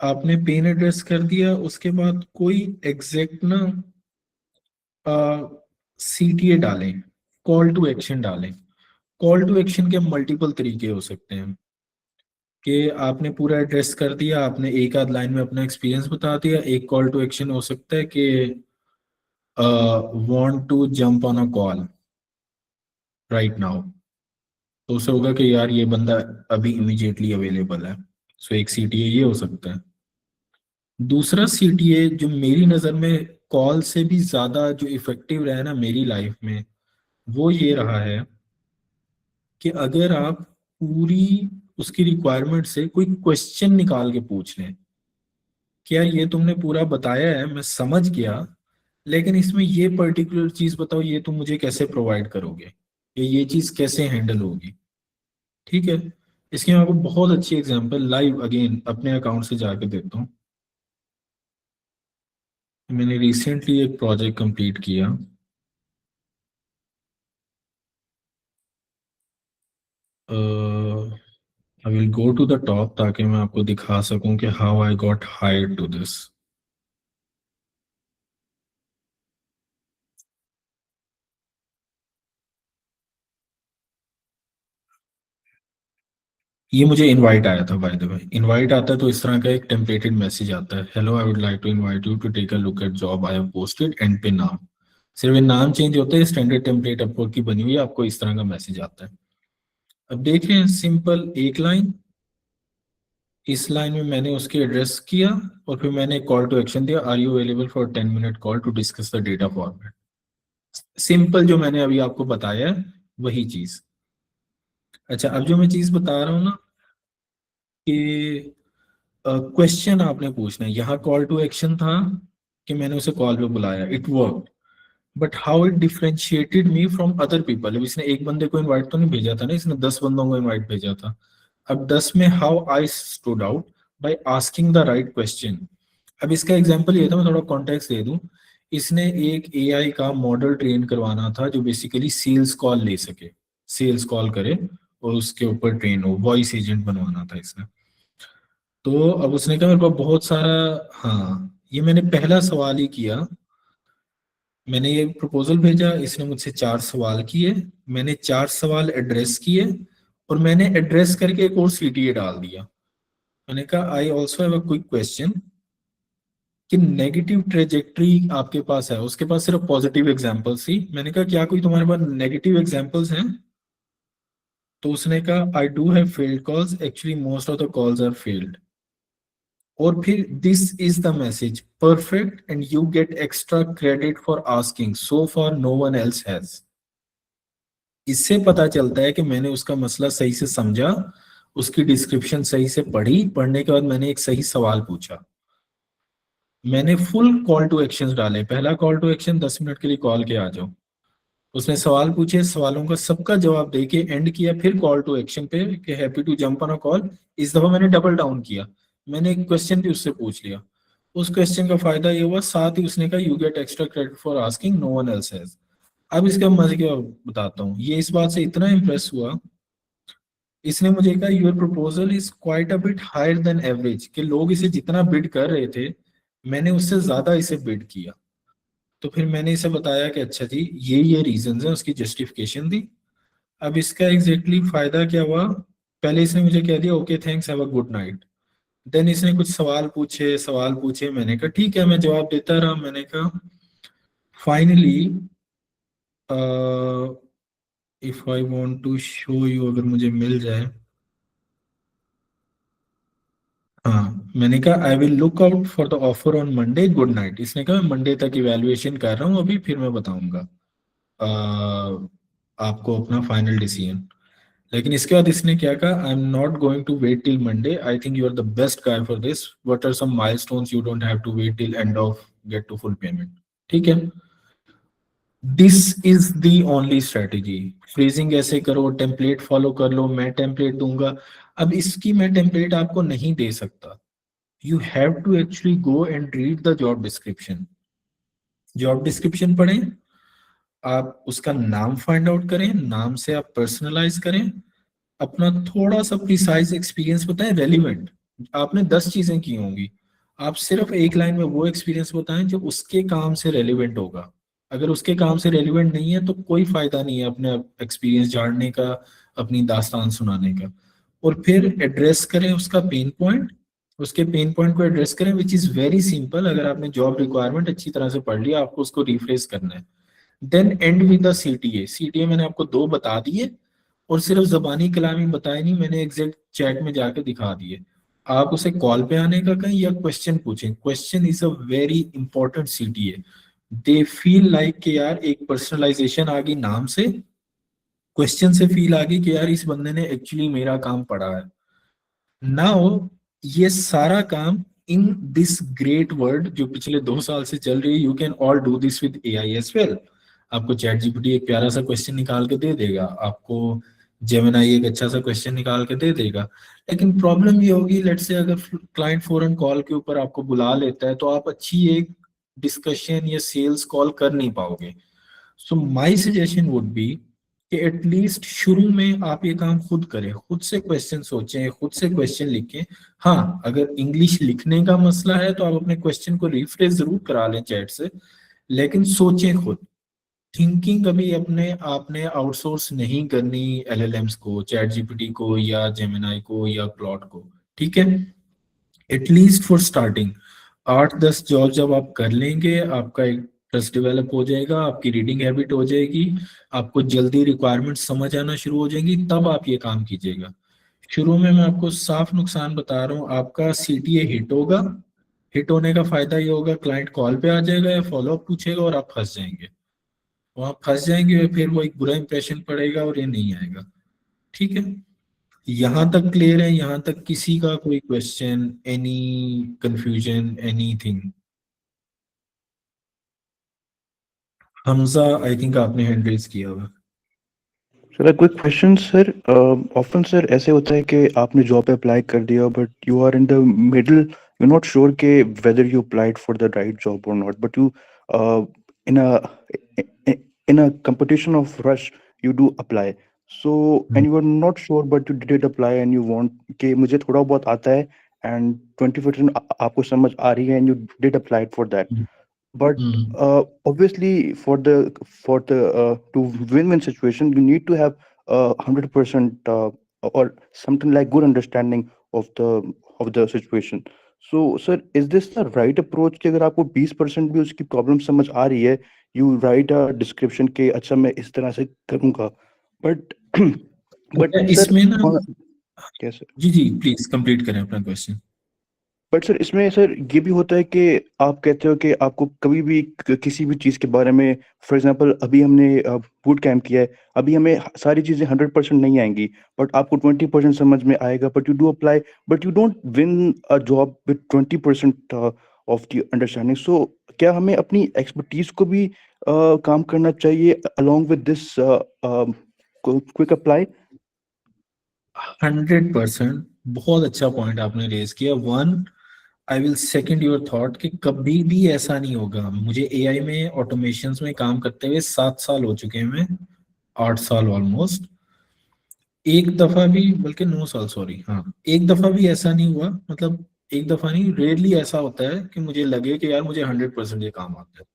A: आपने पेन एड्रेस कर दिया, उसके बाद कोई एग्जैक्ट ना CTA डालें, कॉल टू एक्शन डालें। कॉल टू एक्शन के मल्टीपल तरीके हो सकते हैं कि आपने पूरा एड्रेस कर दिया, आपने एक आध लाइन में अपना एक्सपीरियंस बता दिया। एक कॉल टू एक्शन हो सकता है कि want to jump on a call right now, तो उससे होगा कि यार ये बंदा अभी इमीडिएटली अवेलेबल है। सो एक CTA ये हो सकता है। दूसरा CTA जो मेरी नज़र में कॉल से भी ज़्यादा जो इफेक्टिव रहा है ना मेरी लाइफ में, वो ये रहा है कि अगर आप पूरी उसकी रिक्वायरमेंट से कोई क्वेश्चन निकाल के पूछ लें, क्या ये तुमने पूरा बताया है, मैं समझ गया, लेकिन इसमें ये पर्टिकुलर चीज बताओ, ये तुम मुझे कैसे प्रोवाइड करोगे, ये चीज कैसे हैंडल होगी। ठीक है, इसकी मैं आपको बहुत अच्छी एग्जांपल लाइव अगेन अपने अकाउंट से जाके देता हूँ। मैंने रिसेंटली एक प्रोजेक्ट कंप्लीट किया। I will go to the top ताकि मैं आपको दिखा सकूं कि how I got hired to this. ये मुझे इनवाइट आया था, बाय द वे। इनवाइट आता है तो इस तरह का एक टेम्पलेटेड मैसेज आता है, hello I would like to invite you to take a look at job I have posted and पे नाम। सिर्फ नाम चेंज होता है, स्टैंडर्ड टेम्पलेट अपवर्क की बनी हुई है, आपको इस तरह का मैसेज आता है। अब देख रहे हैं, सिंपल एक लाइन, इस लाइन में मैंने उसके एड्रेस किया और फिर मैंने एक कॉल टू एक्शन दिया, are you available for 10 minute call to discuss the data format. Simple जो मैंने अभी आपको बताया है वही चीज। अच्छा, अब जो मैं चीज बता रहा हूँ ना कि क्वेश्चन आपने पूछना है, यहाँ कॉल टू एक्शन था कि मैंने उसे कॉल पे बुलाया, it work, but how it differentiated me from other people. अब इसने एक बंदे को इनवाइट तो नहीं भेजा था ना, इसने 10 बंदों को इनवाइट भेजा था। अब 10 में how I stood out by asking the right question. अब इसका एग्जांपल ये था, मैं थोड़ा कॉन्टेक्स्ट दे दूं। इसने एक AI का मॉडल ट्रेन करवाना था जो बेसिकली सेल्स कॉल ले सके, सेल्स कॉल करे और उसके ऊपर ट्रेन हो, वॉइस एजेंट बनवाना था इसने। तो अब उसने कहा मेरे पास बहुत सारा, हाँ ये मैंने पहला सवाल ही किया, मैंने ये प्रपोजल भेजा, इसने मुझसे 4 सवाल किए, मैंने 4 सवाल एड्रेस किए और मैंने एड्रेस करके एक और CTA डाल दिया। मैंने कहा I also have a quick question कि नेगेटिव ट्रेजेक्ट्री आपके पास है, उसके पास सिर्फ पॉजिटिव एग्जांपल्स थी। मैंने कहा क्या कोई तुम्हारे पास नेगेटिव एग्जांपल्स हैं? तो उसने कहा I do have failed calls, actually most of the calls are failed. और फिर this is the message, perfect and you get extra credit for asking, so for no one else has. इससे पता चलता है कि मैंने उसका मसला सही से समझा, उसकी डिस्क्रिप्शन सही से पढ़ी, पढ़ने के बाद मैंने एक सही सवाल पूछा, मैंने फुल कॉल टू एक्शन डाले। पहला कॉल टू एक्शन 10 मिनट के लिए कॉल के आ जाओ, उसने सवाल पूछे, सवालों का सबका जवाब देके एंड किया, फिर कॉल टू एक्शन पे कि happy to jump on a call. इस दफा मैंने डबल डाउन किया, मैंने एक क्वेश्चन भी उससे पूछ लिया। उस क्वेश्चन का फायदा ये हुआ, साथ ही उसने कहा you get extra credit for asking, no one else has. अब इसका मजे क्या बताता हूँ, ये इस बात से इतना इम्प्रेस हुआ, इसने मुझे कहा your proposal is quite a bit higher than average, कि लोग इसे जितना बिड कर रहे थे मैंने उससे ज्यादा इसे बिड किया। तो फिर मैंने इसे बताया कि अच्छा जी ये रीजंस हैं, उसकी जस्टिफिकेशन दी। अब इसका एग्जैक्टली फायदा क्या हुआ, पहले इसने मुझे कह दिया okay thanks have a good night. Then इसने कुछ सवाल पूछे, मैंने कहा ठीक है, मैं जवाब देता रहा। मैंने कहा finally if I want to show you, अगर मुझे मिल जाए, हाँ मैंने कहा I will look out for the offer on Monday, good night. इसने कहा मंडे तक इवैल्यूएशन कर रहा हूँ अभी, फिर मैं बताऊंगा आपको अपना फाइनल डिसीजन। लेकिन इसके बाद इसने क्या कहा, I am not going to wait till Monday, I think you are the best guy for this, what are some milestones you don't have to wait till end of get to full payment. ठीक है, this is the only strategy. Freezing ऐसे करो, template follow कर लो, मैं template दूंगा। अब इसकी मैं टेम्पलेट आपको नहीं दे सकता, you have to actually go and read the job description। Job description पढ़ें, आप उसका नाम फाइंड आउट करें, नाम से आप पर्सनलाइज करें, अपना थोड़ा सा प्रिसाइज एक्सपीरियंस बताएं रेलिवेंट। आपने 10 चीजें की होंगी, आप सिर्फ एक लाइन में वो एक्सपीरियंस बताएं जो उसके काम से रेलिवेंट होगा। अगर उसके काम से रेलिवेंट नहीं है तो कोई फायदा नहीं है अपने एक्सपीरियंस झाड़ने का, अपनी दास्तान सुनाने का। और फिर एड्रेस करें उसका पेन पॉइंट, उसके पेन पॉइंट को एड्रेस करें, विच इज वेरी सिंपल। अगर आपने जॉब रिक्वायरमेंट अच्छी तरह से पढ़ लिया, आपको उसको रिफ्रेश करना है। Then end with the CTA. CTA मैंने आपको 2 बता दिए, और सिर्फ जबानी कलामी बताए नहीं, मैंने एग्जैक्ट चैट में जाके दिखा दिए। आप उसे कॉल पे आने का कहें या क्वेश्चन पूछें, question is a very important CTA. They feel like कि यार एक पर्सनलाइजेशन आ गई नाम से, क्वेश्चन से फील आ गई कि यार इस बंदे ने एक्चुअली मेरा काम पढ़ा है। नाउ ये सारा काम इन दिस ग्रेट वर्ड जो पिछले 2 साल से चल रही है, you can all do this with AI as well. आपको चैट जीपीटी एक प्यारा सा क्वेश्चन निकाल के दे देगा, आपको जेमिनाई एक अच्छा सा क्वेश्चन निकाल के दे देगा। लेकिन प्रॉब्लम ये होगी, लेट्स से अगर क्लाइंट फॉरन कॉल के ऊपर आपको बुला लेता है, तो आप अच्छी एक डिस्कशन या सेल्स कॉल कर नहीं पाओगे। So my suggestion would be कि एटलीस्ट शुरू में आप ये काम खुद करें, खुद से क्वेश्चन सोचें, खुद से क्वेश्चन लिखें। हाँ, अगर इंग्लिश लिखने का मसला है तो आप अपने क्वेश्चन को रिफ्रेश जरूर करा लें चैट से, लेकिन सोचें खुद। थिंकिंग अभी अपने आपने आउटसोर्स नहीं करनी एलएलएम्स को, चैट जीपीटी को या जेमिनाई को या क्लॉड को, ठीक है। एटलीस्ट फॉर स्टार्टिंग 8-10 जॉब जब आप कर लेंगे, आपका एक ट्रस्ट डेवलप हो जाएगा, आपकी रीडिंग हैबिट हो जाएगी, आपको जल्दी रिक्वायरमेंट समझ आना शुरू हो जाएंगी, तब आप ये काम कीजिएगा। शुरू में मैं आपको साफ नुकसान बता रहा हूँ, आपका सीटीए हिट होगा। हिट होने का फायदा ये होगा, क्लाइंट कॉल पे आ जाएगा या फॉलोअप पूछेगा और आप फंस जाएंगे। वहां फंस जाएंगे और फिर वो एक बुरा इंप्रेशन पड़ेगा और ये नहीं आएगा, ठीक है। यहाँ तक क्लियर है? यहाँ तक किसी का कोई question, any confusion, anything? Hamza, I think आपने हैंड रेज किया हुआ।
G: Sir quick question sir, often sir ऐसे होता है कि आपने जॉब पे अप्लाई कर दिया but you are in the middle, you not sure के whether you applied for the right job or not, but you in a competition of rush you do apply, so and you are not sure but you did apply and you want कि मुझे थोड़ा बहुत आता है and 20% आपको समझ आ रही है and you did apply for that. But obviously for the to win-win situation you need to have 100% or something like good understanding of the situation. So sir, is this the right approach कि अगर आपको 20% भी उसकी problem समझ आ रही है, you write a description के अच्छा मैं इस तरह से करूँगा, but
A: इसमें ना,
G: कैसे?
A: जी जी प्लीज कंप्लीट करें अपना क्वेश्चन।
G: बट सर इसमें सर ये भी होता है कि आप कहते हो कि आपको कभी भी किसी भी चीज़ के बारे में, फॉर एग्जांपल अभी हमने बूट कैंप किया है, अभी हमें सारी चीज़ें 100% नहीं आएंगी बट आपको 20% समझ में आएगा, but you do apply but you don't win a job with 20% of the understanding. So क्या हमें अपनी एक्सपर्टीज को भी काम करना चाहिए along with this quick apply?
A: 100%, बहुत अच्छा पॉइंट आपने रेज किया। I will second your thought कि कभी भी ऐसा नहीं होगा। मुझे एआई में ऑटोमेशंस में काम करते हुए 7 साल हो चुके हैं, 8 साल ऑलमोस्ट। एक दफा भी, बल्कि 9 साल, सॉरी, हाँ, एक दफा भी ऐसा नहीं हुआ, मतलब एक दफा नहीं, रेयरली ऐसा होता है कि मुझे लगे कि यार मुझे 100% ये काम आता है,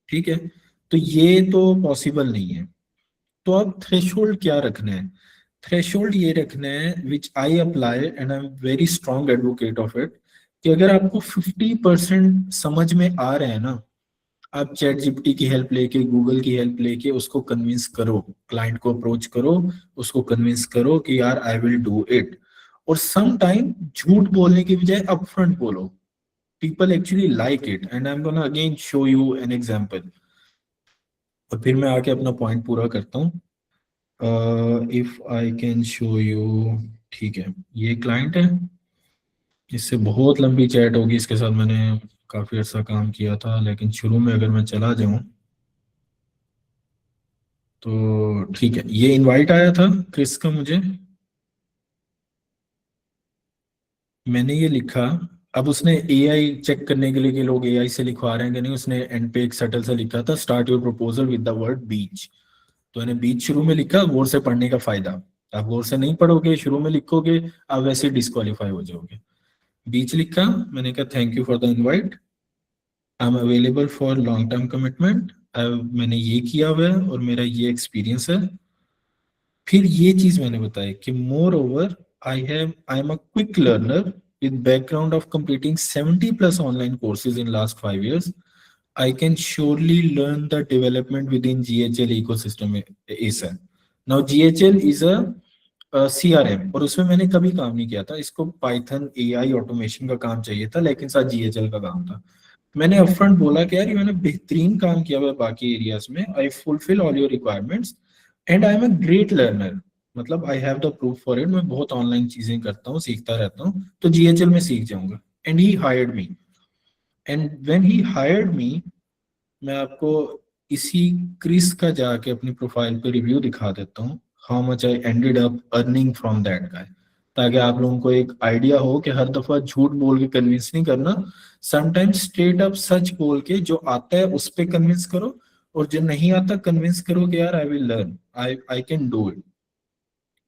A: ठीक है। तो ये तो पॉसिबल नहीं है। तो अब थ्रेशोल्ड क्या रखना है? थ्रेशोल्ड ये रखना है which I apply and I am very strong advocate of it, कि अगर आपको 50% समझ में आ रहे हैं ना, आप चैट जीपीटी की हेल्प लेके, गूगल की हेल्प लेके उसको कन्विंस करो, क्लाइंट को अप्रोच करो, उसको कन्विंस करो कि यार आई विल डू इट। और सम टाइम झूठ बोलने की बजाय अपफ्रंट बोलो, people actually like it, and I am gonna again show you an example, और फिर मैं आके अपना पॉइंट पूरा करता हूँ। If I can show you, ठीक है, ये क्लाइंट है, इससे बहुत लंबी चैट होगी, इसके साथ मैंने काफी अर्सा काम किया था, लेकिन शुरू में अगर मैं चला जाऊं तो ठीक है। ये इनवाइट आया था किसका, मुझे, मैंने ये लिखा अब उसने एआई चेक करने के लिए कि लोग एआई से लिखवा रहे हैं कि नहीं, उसने एंड पे एक सटल सा लिखा था, start your proposal with the word beach. तो मैंने बीच शुरू में लिखा, गौर से पढ़ने का फायदा, आप गौर से नहीं पढ़ोगे, शुरू में लिखोगे, आप वैसे डिस्क्वालीफाई हो जाओगे। बीच लिखा, मैंने कहा thank you for the invite, I am available for long term commitment, मैंने ये किया हुआ है और मेरा ये एक्सपीरियंस है। फिर ये चीज मैंने बताई कि more over I am a quick learner with background of completing 70 plus online courses in last 5 years. I can surely learn the development within GHL ecosystem ASAP. Now GHL is a CRM और उसमें मैंने कभी काम नहीं किया था, इसको Python AI automation का काम चाहिए था, लेकिन साथ GHL का काम था। मैंने अपफ्रंट बोला कि यार ये मैंने बेहतरीन काम किया हुआ है बाकी एरियाज में, I fulfil all your requirements and I am a great learner, मतलब I have the proof for it, मैं बहुत ऑनलाइन चीजें करता हूँ, सीखता रहता हूँ, तो GHL में सीख जाऊंगा। And he hired me, and when he hired मी, मैं आपको इसी क्रिस का जाके अपनी प्रोफाइल पे रिव्यू दिखा देता हूँ, how much I ended up earning from that guy, ताकि आप लोगों को एक आइडिया हो कि हर दफा झूठ बोल के कन्विंस नहीं करना, समटाइम्स स्ट्रेट अप सच बोल के जो आता है उस पे कन्विंस करो, और जो नहीं आता कन्विंस करो कि यार I will learn, I can do it.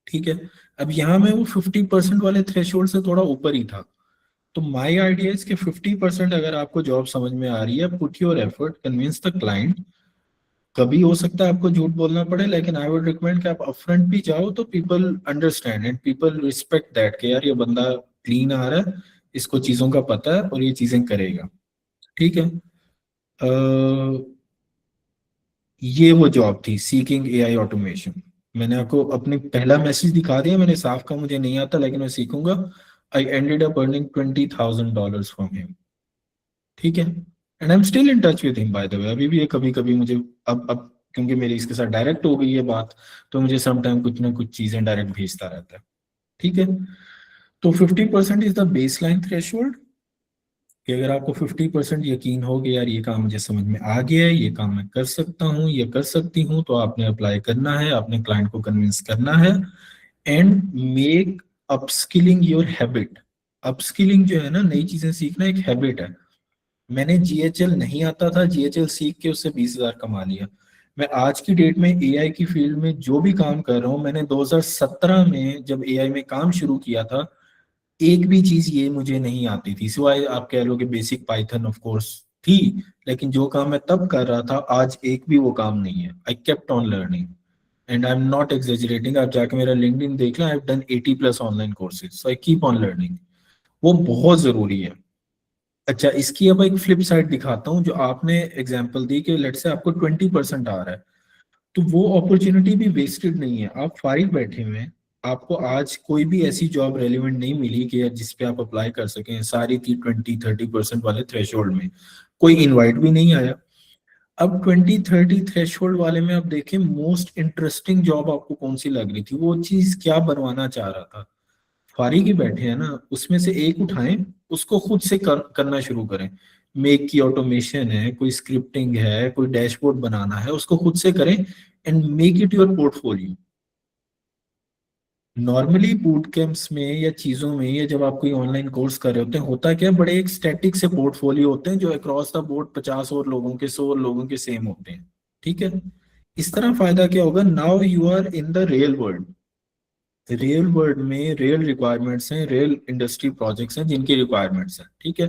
A: ठीक है, अब यहाँ में वो 50% वाले थ्रेशोल्ड से थोड़ा ऊपर ही था, तो माय आइडिया इज कि 50% अगर आपको जॉब समझ में आ रही है, put your effort, convince the client. कभी हो सकता है आपको झूठ बोलना पड़े, लेकिन आई वुड रिकमेंड कि आप अपफ्रंट भी जाओ, तो people understand and people respect that कि यार ये बंदा क्लीन आ रहा है, इसको चीजों का पता है और ये चीजें करेगा। ठीक है, ये वो जॉब थी, सीकिंग एआई ऑटोमेशन। मैंने आपको अपने पहला मैसेज दिखा दिया, मैंने साफ कहा मुझे नहीं आता लेकिन मैं सीखूंगा। I ended up earning $20,000 from him. ठीक है, and I am still in touch with him by the way, अभी भी ये कभी कभी मुझे अब क्योंकि मेरी इसके साथ डायरेक्ट हो गई है बात, तो मुझे समटाइम कुछ ना कुछ चीजें डायरेक्ट भेजता रहता है। ठीक है, तो 50% is the base line threshold, कि अगर आपको 50% यकीन हो कि यार ये काम मुझे समझ में आ गया है, ये काम मैं कर सकता हूँ, ये कर सकती हूँ, तो आपने अप्लाई करना है, आपने क्लाइंट को कन्विंस करना है and make upskilling your habit. Upskilling जो है ना, नई चीजें सीखना एक हैबिट है। मैंने GHL नहीं आता था, GHL सीख के उससे 20,000 कमा लिया। मैं आज की डेट में AI की फील्ड में जो भी काम कर रहा हूँ, मैंने 2017 में जब AI में काम शुरू किया था, एक भी चीज ये मुझे नहीं आती थी, सिवाय आप कह लो कि बेसिक पाइथन ऑफ कोर्स थी, लेकिन जो काम मैं तब कर रहा था आज एक भी वो काम नहीं है। I kept on learning and I am not exaggerating, आप जाके मेरा लिंक्डइन देख लें, I have done 80 plus online courses, so I keep on learning, वो बहुत जरूरी है। अच्छा, इसकी अब एक फ्लिप साइड दिखाता हूँ, जो आपने एग्जांपल दी कि लेट्स से आपको 20% आ रहा है, तो वो अपॉर्चुनिटी भी वेस्टेड नहीं है। आप फारिग बैठे हुए हैं, आपको आज कोई भी ऐसी जॉब रेलिवेंट नहीं मिली कि जिस पे आप अप्लाई कर सकें, सारी थी 20-30% वाले थ्रेशोल्ड में, कोई इनवाइट भी नहीं आया। अब 20-30 थ्रेशोल्ड वाले में आप देखें मोस्ट इंटरेस्टिंग जॉब आपको कौन सी लग रही थी, वो चीज क्या बनवाना चाह रहा था। फारिग ही बैठे हैं ना, उसमें से एक उठाएं, उसको खुद से करना शुरू करें। मेक की ऑटोमेशन है, कोई स्क्रिप्टिंग है, कोई डैशबोर्ड बनाना है, उसको खुद से करें and make it your portfolio. Normally boot camps में या चीजों में, या जब आप कोई ऑनलाइन कोर्स कर रहे होते हैं, होता क्या, बड़े एक स्टैटिक से पोर्टफोलियो होते हैं जो अक्रॉस द बोर्ड 50 और लोगों के 100 लोगों के सेम होते हैं। ठीक है, इस तरह फायदा क्या होगा, now you are in the real world. Real world में रियल रिक्वायरमेंट्स हैं, रियल इंडस्ट्री प्रोजेक्ट्स हैं जिनकी रिक्वायरमेंट्स हैं। ठीक है,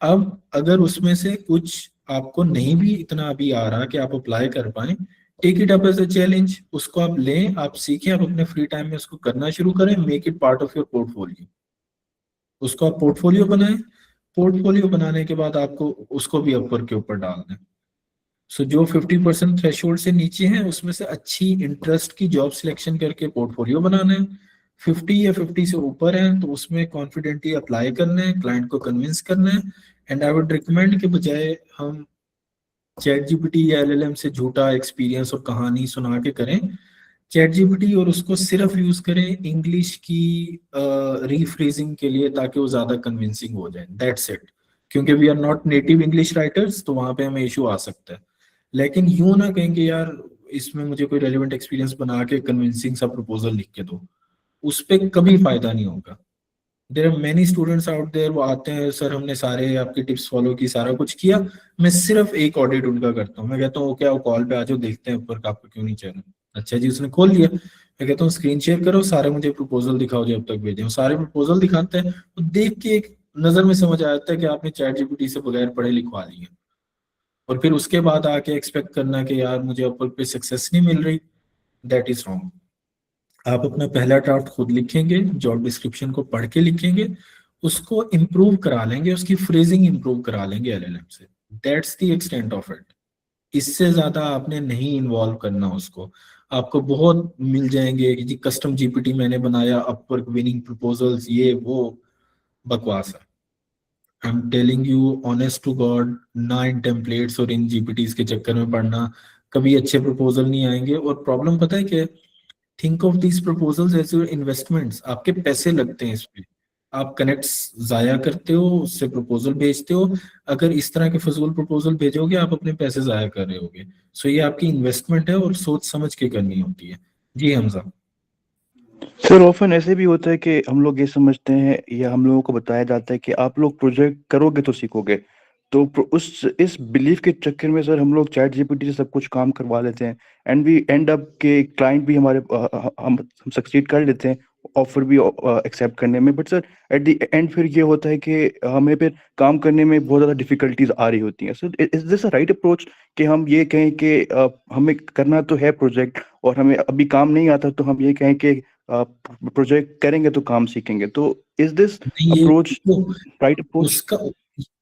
A: अब अगर उसमें से कुछ आपको नहीं भी इतना अभी आ रहा कि आप अप्लाई कर पाए, take it up as a challenge, उसको आप लें, आप सीखें, आप अपने फ्री टाइम में उसको करना शुरू करें, make it part of your portfolio. उसको आप पोर्टफोलियो बनाएं, पोर्टफोलियो बनाने के बाद आपको उसको भी अपवर्क के ऊपर डाल दें। सो जो 50% थ्रेशोल्ड से नीचे हैं, उसमें से अच्छी इंटरेस्ट की जॉब सिलेक्शन करके पोर्टफोलियो बनाना है। 50 या 50 से ऊपर है तो उसमें कॉन्फिडेंटली अप्लाई करना है, क्लाइंट को कन्विंस करना है। एंड आई वुड रिकमेंड के बजाय हम ChatGPT या LLM से झूठा एक्सपीरियंस और कहानी सुना के करें, ChatGPT और उसको सिर्फ यूज करें इंग्लिश की रीफ्रेजिंग के लिए, ताकि वो ज्यादा कन्विंसिंग हो जाए, दैट्स इट। क्योंकि we are not native English writers, तो वहां पे हमें इशू आ सकता है। लेकिन यूं ना कहेंगे यार इसमें मुझे कोई रेलिवेंट एक्सपीरियंस बना के कन्विंसिंग सा प्रपोजल लिख के दो, उस पर कभी फायदा नहीं होगा। There are many students out there, वो आते हैं सर हमने सारे आपकी टिप्स फॉलो की, सारा कुछ किया, मैं सिर्फ एक ऑडिट उनका करता हूँ। मैं कहता हूँ क्या, वो कॉल पे आ जाओ, देखते हैं ऊपर का आपका क्यों नहीं चल रहा। अच्छा जी, उसने खोल लिया, मैं कहता हूँ स्क्रीन शेयर करो, सारे मुझे प्रपोजल दिखाओ जो अब तक भेजे हैं। सारे प्रपोजल दिखाते हैं, तो देख के एक नजर में समझ आ जाता है कि आपने चैट जीपीटी से बगैर पढ़े लिखवा लिए। और फिर उसके बाद आके एक्सपेक्ट करना कि यार मुझे अपवर्क पे सक्सेस नहीं मिल रही, दैट इज रॉन्ग। आप अपना पहला ड्राफ्ट खुद लिखेंगे, जॉब डिस्क्रिप्शन को पढ़ के लिखेंगे, उसको इम्प्रूव करा लेंगे, उसकी फ्रेजिंग इम्प्रूव करा लेंगे एलएलएम से। That's the extent of it. इससे ज्यादा आपने नहीं इन्वॉल्व करना उसको। आपको बहुत मिल जाएंगे कि जी कस्टम जीपीटी मैंने बनाया, अपवर्क विनिंग प्रपोजल्स, ये वो बकवास है। I am telling you honest to God, ना इन टेम्पलेट्स और इन जीपीटीज के चक्कर में पड़ना, कभी अच्छे प्रपोजल नहीं आएंगे। और प्रॉब्लम पता है क्या, think of these proposals as your investments. आपके पैसे लगते हैं इस पे, आप कनेक्ट्स जाया करते हो, उससे प्रपोजल भेजते हो। अगर इस तरह के फजूल प्रपोजल भेजोगे, आप अपने पैसे जाया कर रहे होगे। सो ये आपकी इन्वेस्टमेंट है और सोच समझ के करनी होती है। जी हमजा।
G: सर ऑफन ऐसे भी होता है कि हम लोग ये समझते हैं या हम लोगों को बताया जाता है कि आप लोग प्रोजेक्ट करोगे तो सीखोगे, तो उस इस बिलीफ के चक्कर में सर हम लोग चैट जीपीटी से सब कुछ काम करवा लेते हैं, एंड वी एंड अप के क्लाइंट भी हमारे हम सक्सीड कर लेते हैं ऑफर भी एक्सेप्ट करने में। But sir at the end फिर ये होता है कि हमें फिर काम करने में बहुत ज़्यादा डिफिकल्टीज आ रही होती हैं। Sir is this a right approach कि हम ये कहें कि हमें करना तो है प्रोजेक्ट और हमें अभी काम नहीं आता, तो हम ये कहें कि प्रोजेक्ट करेंगे तो काम सीखेंगे? तो इज दिस
A: नहीं,
G: अप्रोच
A: वो
G: राइट अप्रोच?
A: उसका,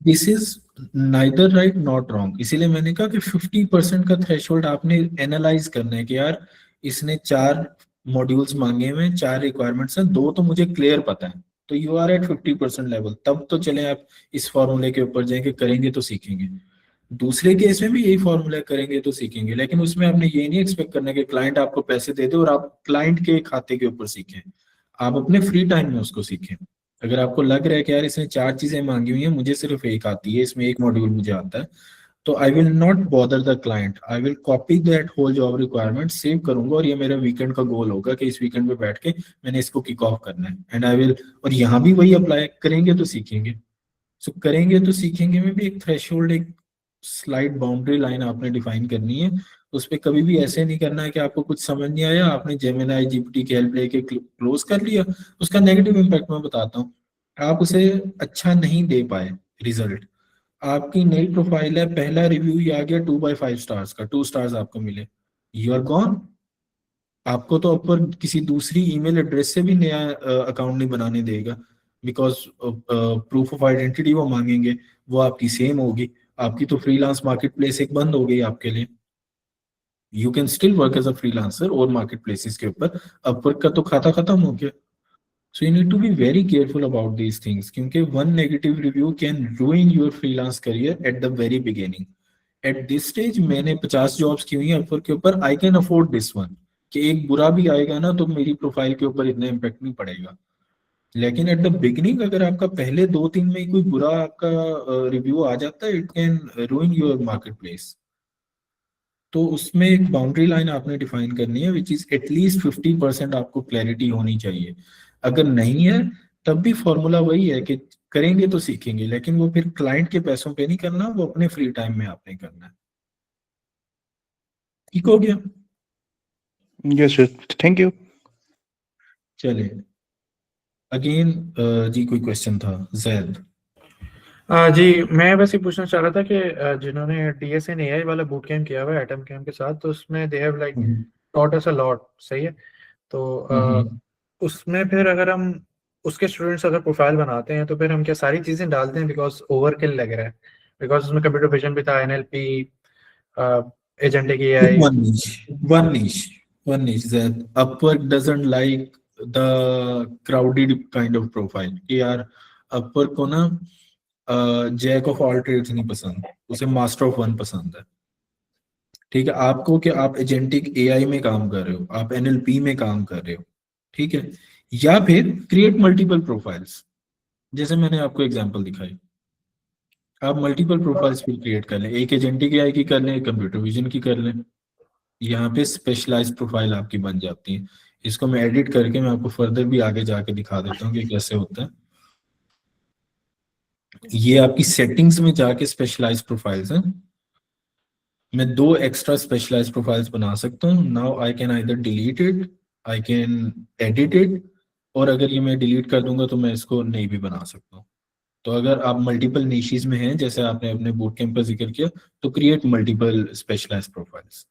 A: this is neither right not wrong. इसीलिए मैंने कहा कि 50% का थ्रेशोल्ड आपने एनालाइज करना है कि यार इसने 4 मॉड्यूल्स मांगे हुए हैं, 4 रिक्वायरमेंट्स हैं, 2 तो मुझे क्लियर पता है, तो यू आर एट 50% लेवल। तब तो चले आप इस फॉर्मूले के ऊपर जाएंगे, करेंगे तो सीखेंगे। दूसरे केस में भी यही फॉर्मूला, करेंगे तो सीखेंगे, लेकिन उसमें आपने ये नहीं एक्सपेक्ट करना कि क्लाइंट आपको पैसे दे दे और आप क्लाइंट के खाते के ऊपर सीखें। आप अपने फ्री टाइम में उसको सीखें। अगर आपको लग रहा है कि यार इसने 4 चीजें मांगी हुई हैं, मुझे सिर्फ एक आती है, इसमें एक मॉड्यूल मुझे आता है, तो I will not bother the client, I will copy that whole job requirement, save करूंगा, और ये मेरा वीकेंड का गोल होगा कि इस वीकेंड पे बैठ के मैंने इसको किक ऑफ करना है। एंड आई विल, और यहाँ भी वही अप्लाई करेंगे तो सीखेंगे। सो करेंगे तो सीखेंगे में भी एक थ्रेशोल्ड, एक स्लाइड बाउंड्री लाइन आपने डिफाइन करनी है। उस पर कभी भी ऐसे नहीं करना है कि आपको कुछ समझ नहीं आया, आपने जेमिनी जीपीटी की हेल्प लेके क्लोज कर लिया। उसका नेगेटिव इम्पैक्ट मैं बताता हूँ, आप उसे अच्छा नहीं दे पाए रिजल्ट। आपकी नई प्रोफाइल है, पहला रिव्यू ही आ गया 2/5 स्टार्स का, 2 स्टार्स आपको मिले, यू आर गॉन। आपको तो ऊपर किसी दूसरी ईमेल एड्रेस से भी नया अकाउंट नहीं बनाने देगा, बिकॉज प्रूफ ऑफ आइडेंटिटी वो मांगेंगे, वो आपकी सेम होगी। आपकी तो फ्रीलांस मार्केट प्लेस एक बंद हो गई आपके लिए। You can still work as a freelancer और मार्केट प्लेसेस के ऊपर, अपवर्क का तो खाता खत्म हो गया। So you need to be very careful about these things, क्योंकि one negative review can ruin your freelance career at the very beginning. At this stage मैंने 50 जॉब्स की हुई हैं अपवर्क के ऊपर, I can afford this one, कि एक बुरा भी आएगा ना तो मेरी प्रोफाइल के ऊपर इतना इम्पैक्ट नहीं पड़ेगा। लेकिन एट द बिगिनिंग अगर आपका पहले 2-3 में ही कोई बुरा आपका रिव्यू आ जाता है, it can ruin your market place. तो उसमें एक बाउंड्री लाइन आपने डिफाइन करनी है, विच इज एटलीस्ट 50% आपको क्लैरिटी होनी चाहिए। अगर नहीं है तब भी फॉर्मूला वही है कि करेंगे तो सीखेंगे, लेकिन वो फिर क्लाइंट के पैसों पे नहीं करना, वो अपने फ्री टाइम में आपने करना है। ठीक हो गया?
G: Yes sir, thank you.
A: चलिए अगेन जी कोई क्वेश्चन था जैद?
D: जी मैं बस ये पूछना चाह रहा था कि जिन्होंने DSN AI वाला बूट कैम्प किया हुआ है एटम कैम्प के साथ, तो उसमें they have like taught us a lot, सही है? तो उसमें फिर अगर हम उसके स्टूडेंट्स अगर प्रोफाइल बनाते हैं तो फिर हम क्या सारी चीजें डालते हैं, बिकॉज ओवरकिल लग रहा है, बिकॉज उसमें कंप्यूटर विजन भी था, NLP, agentic AI।
A: One niche that Upwork doesn't like the crowded kind of profile कि यार Upwork को ना जैक ऑफ ऑल ट्रेड्स नहीं पसंद, उसे मास्टर ऑफ वन पसंद है। ठीक है, आपको कि आप एजेंटिक AI में काम कर रहे हो, आप NLP में काम कर रहे हो, ठीक है, या फिर क्रिएट मल्टीपल प्रोफाइल्स, जैसे मैंने आपको एग्जांपल दिखाई। आप मल्टीपल प्रोफाइल्स फिर क्रिएट कर लें, एक एजेंटिक AI की कर लें, कंप्यूटर विजन की कर लें, यहाँ पे स्पेशलाइज्ड प्रोफाइल आपकी बन जाती है। इसको मैं एडिट करके मैं आपको फर्दर भी आगे जाके दिखा देता हूँ कि कैसे होता है। ये आपकी सेटिंग्स में जाके स्पेशलाइज प्रोफाइल्स हैं। मैं 2 एक्स्ट्रा स्पेशलाइज प्रोफाइल्स बना सकता हूँ। Now I can either delete it, I can edit it, और अगर ये मैं डिलीट कर दूंगा तो मैं इसको नहीं भी बना सकता हूँ। तो अगर आप मल्टीपल निशेस में हैं, जैसे आपने अपने बूट कैंप का जिक्र किया, तो क्रिएट मल्टीपल स्पेशलाइज प्रोफाइल्स।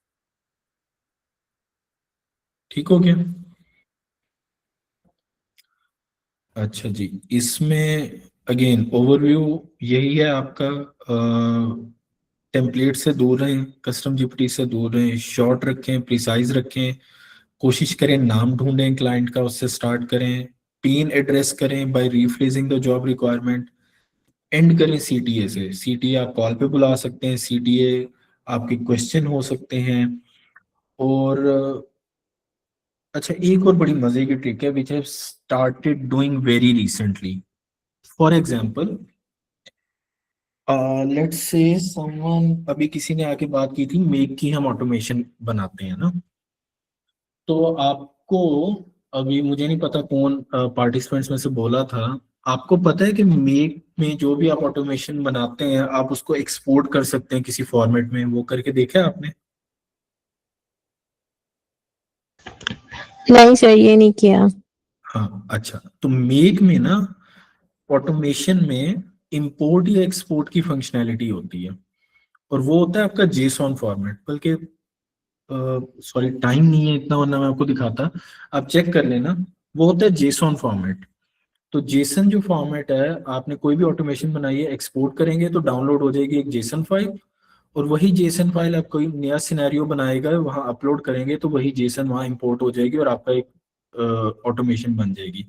A: ठीक हो गया? अच्छा जी, इसमें अगेन ओवरव्यू यही है आपका। टेम्पलेट से दूर रहें, कस्टम जीपीटी से दूर रहें, शॉर्ट रखें, प्रिसाइज रखें, कोशिश करें नाम ढूंढें क्लाइंट का, उससे स्टार्ट करें, पेन एड्रेस करें by rephrasing the job requirement, end करें सीटीए से। सीटीए आप कॉल पे बुला सकते हैं, सीटीए आपके क्वेश्चन हो सकते हैं। और अच्छा, एक और बड़ी मजे की ट्रिक है which have started doing very recently. For example, let's say someone, अभी किसी ने आके बात की थी मेक की हम ऑटोमेशन बनाते हैं ना, तो आपको, अभी मुझे नहीं पता कौन पार्टिसिपेंट्स में से बोला था, आपको पता है कि मेक में जो भी आप ऑटोमेशन बनाते हैं आप उसको एक्सपोर्ट कर सकते हैं किसी फॉर्मेट में, वो करके देखा है आपने?
B: नहीं सर, ये नहीं किया।
A: हाँ, अच्छा, तो मेक में ना ऑटोमेशन में इंपोर्ट या एक्सपोर्ट की फंक्शनैलिटी होती है, और वो होता है आपका जेसॉन फॉर्मेट। बल्कि सॉरी टाइम नहीं है इतना, वरना मैं आपको दिखाता, आप चेक कर लेना, वो होता है जेसॉन फॉर्मेट। तो जेसन जो फॉर्मेट है, आपने कोई भी ऑटोमेशन बनाई है, एक्सपोर्ट करेंगे तो डाउनलोड हो जाएगी एक जेसन फाइल, और वही जेसन फाइल आप कोई नया सिनेरियो बनाएगा वहां अपलोड करेंगे तो वही जेसन वहां इंपोर्ट हो जाएगी और आपका एक ऑटोमेशन बन जाएगी।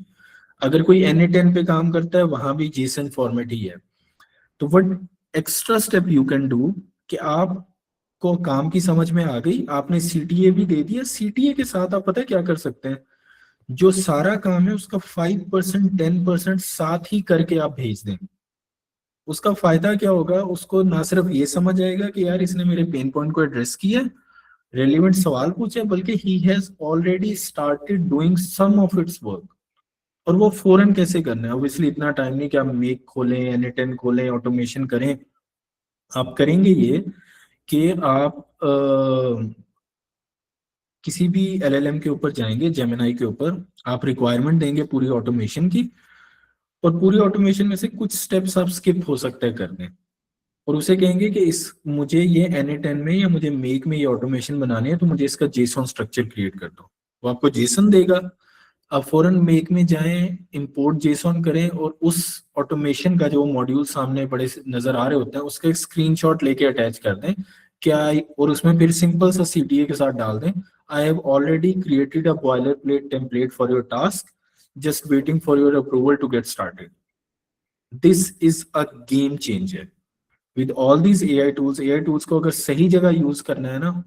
A: अगर कोई N8N पे काम करता है वहां भी जेसन फॉर्मेट ही है। तो what extra step you can do कि आपको काम की समझ में आ गई, आपने सीटीए भी दे दिया, सीटीए के साथ आप पता है क्या कर सकते हैं, जो सारा काम है उसका 5% 10% साथ ही करके आप भेज दें। उसका फायदा क्या होगा, उसको ना सिर्फ ये समझ आएगा कि यार इसने मेरे पेन पॉइंट को एड्रेस किया, रेलिवेंट सवाल पूछे, बल्कि he has already started doing some of its work. और वो फौरन कैसे करना है, ऑब्वियसली इतना टाइम नहीं कि आप मेक खोलें, N8N खोलें, ऑटोमेशन करें। आप करेंगे ये कि आप किसी भी LLM के ऊपर जाएंगे, जेमिनाई के ऊपर, आप रिक्वायरमेंट देंगे पूरी ऑटोमेशन की, और पूरी ऑटोमेशन में से कुछ स्टेप्स आप स्किप हो सकते हैं करने, और उसे कहेंगे कि इस मुझे ये N8N में या मुझे मेक में ये ऑटोमेशन बनानी है, तो मुझे इसका जेसॉन स्ट्रक्चर क्रिएट कर दो। वो आपको जेसन देगा, आप फौरन मेक में जाएं, इंपोर्ट जेसॉन करें, और उस ऑटोमेशन का जो मॉड्यूल सामने बड़े से नजर आ रहे होते हैं उसका एक स्क्रीनशॉट लेके अटैच कर दें क्या, और उसमें फिर सिंपल सा सीटीए के साथ डाल दें, I have already created a boiler plate template for your task, just waiting for your approval to get started. This is a game changer with all these AI tools को अगर सही जगह use करना है ना,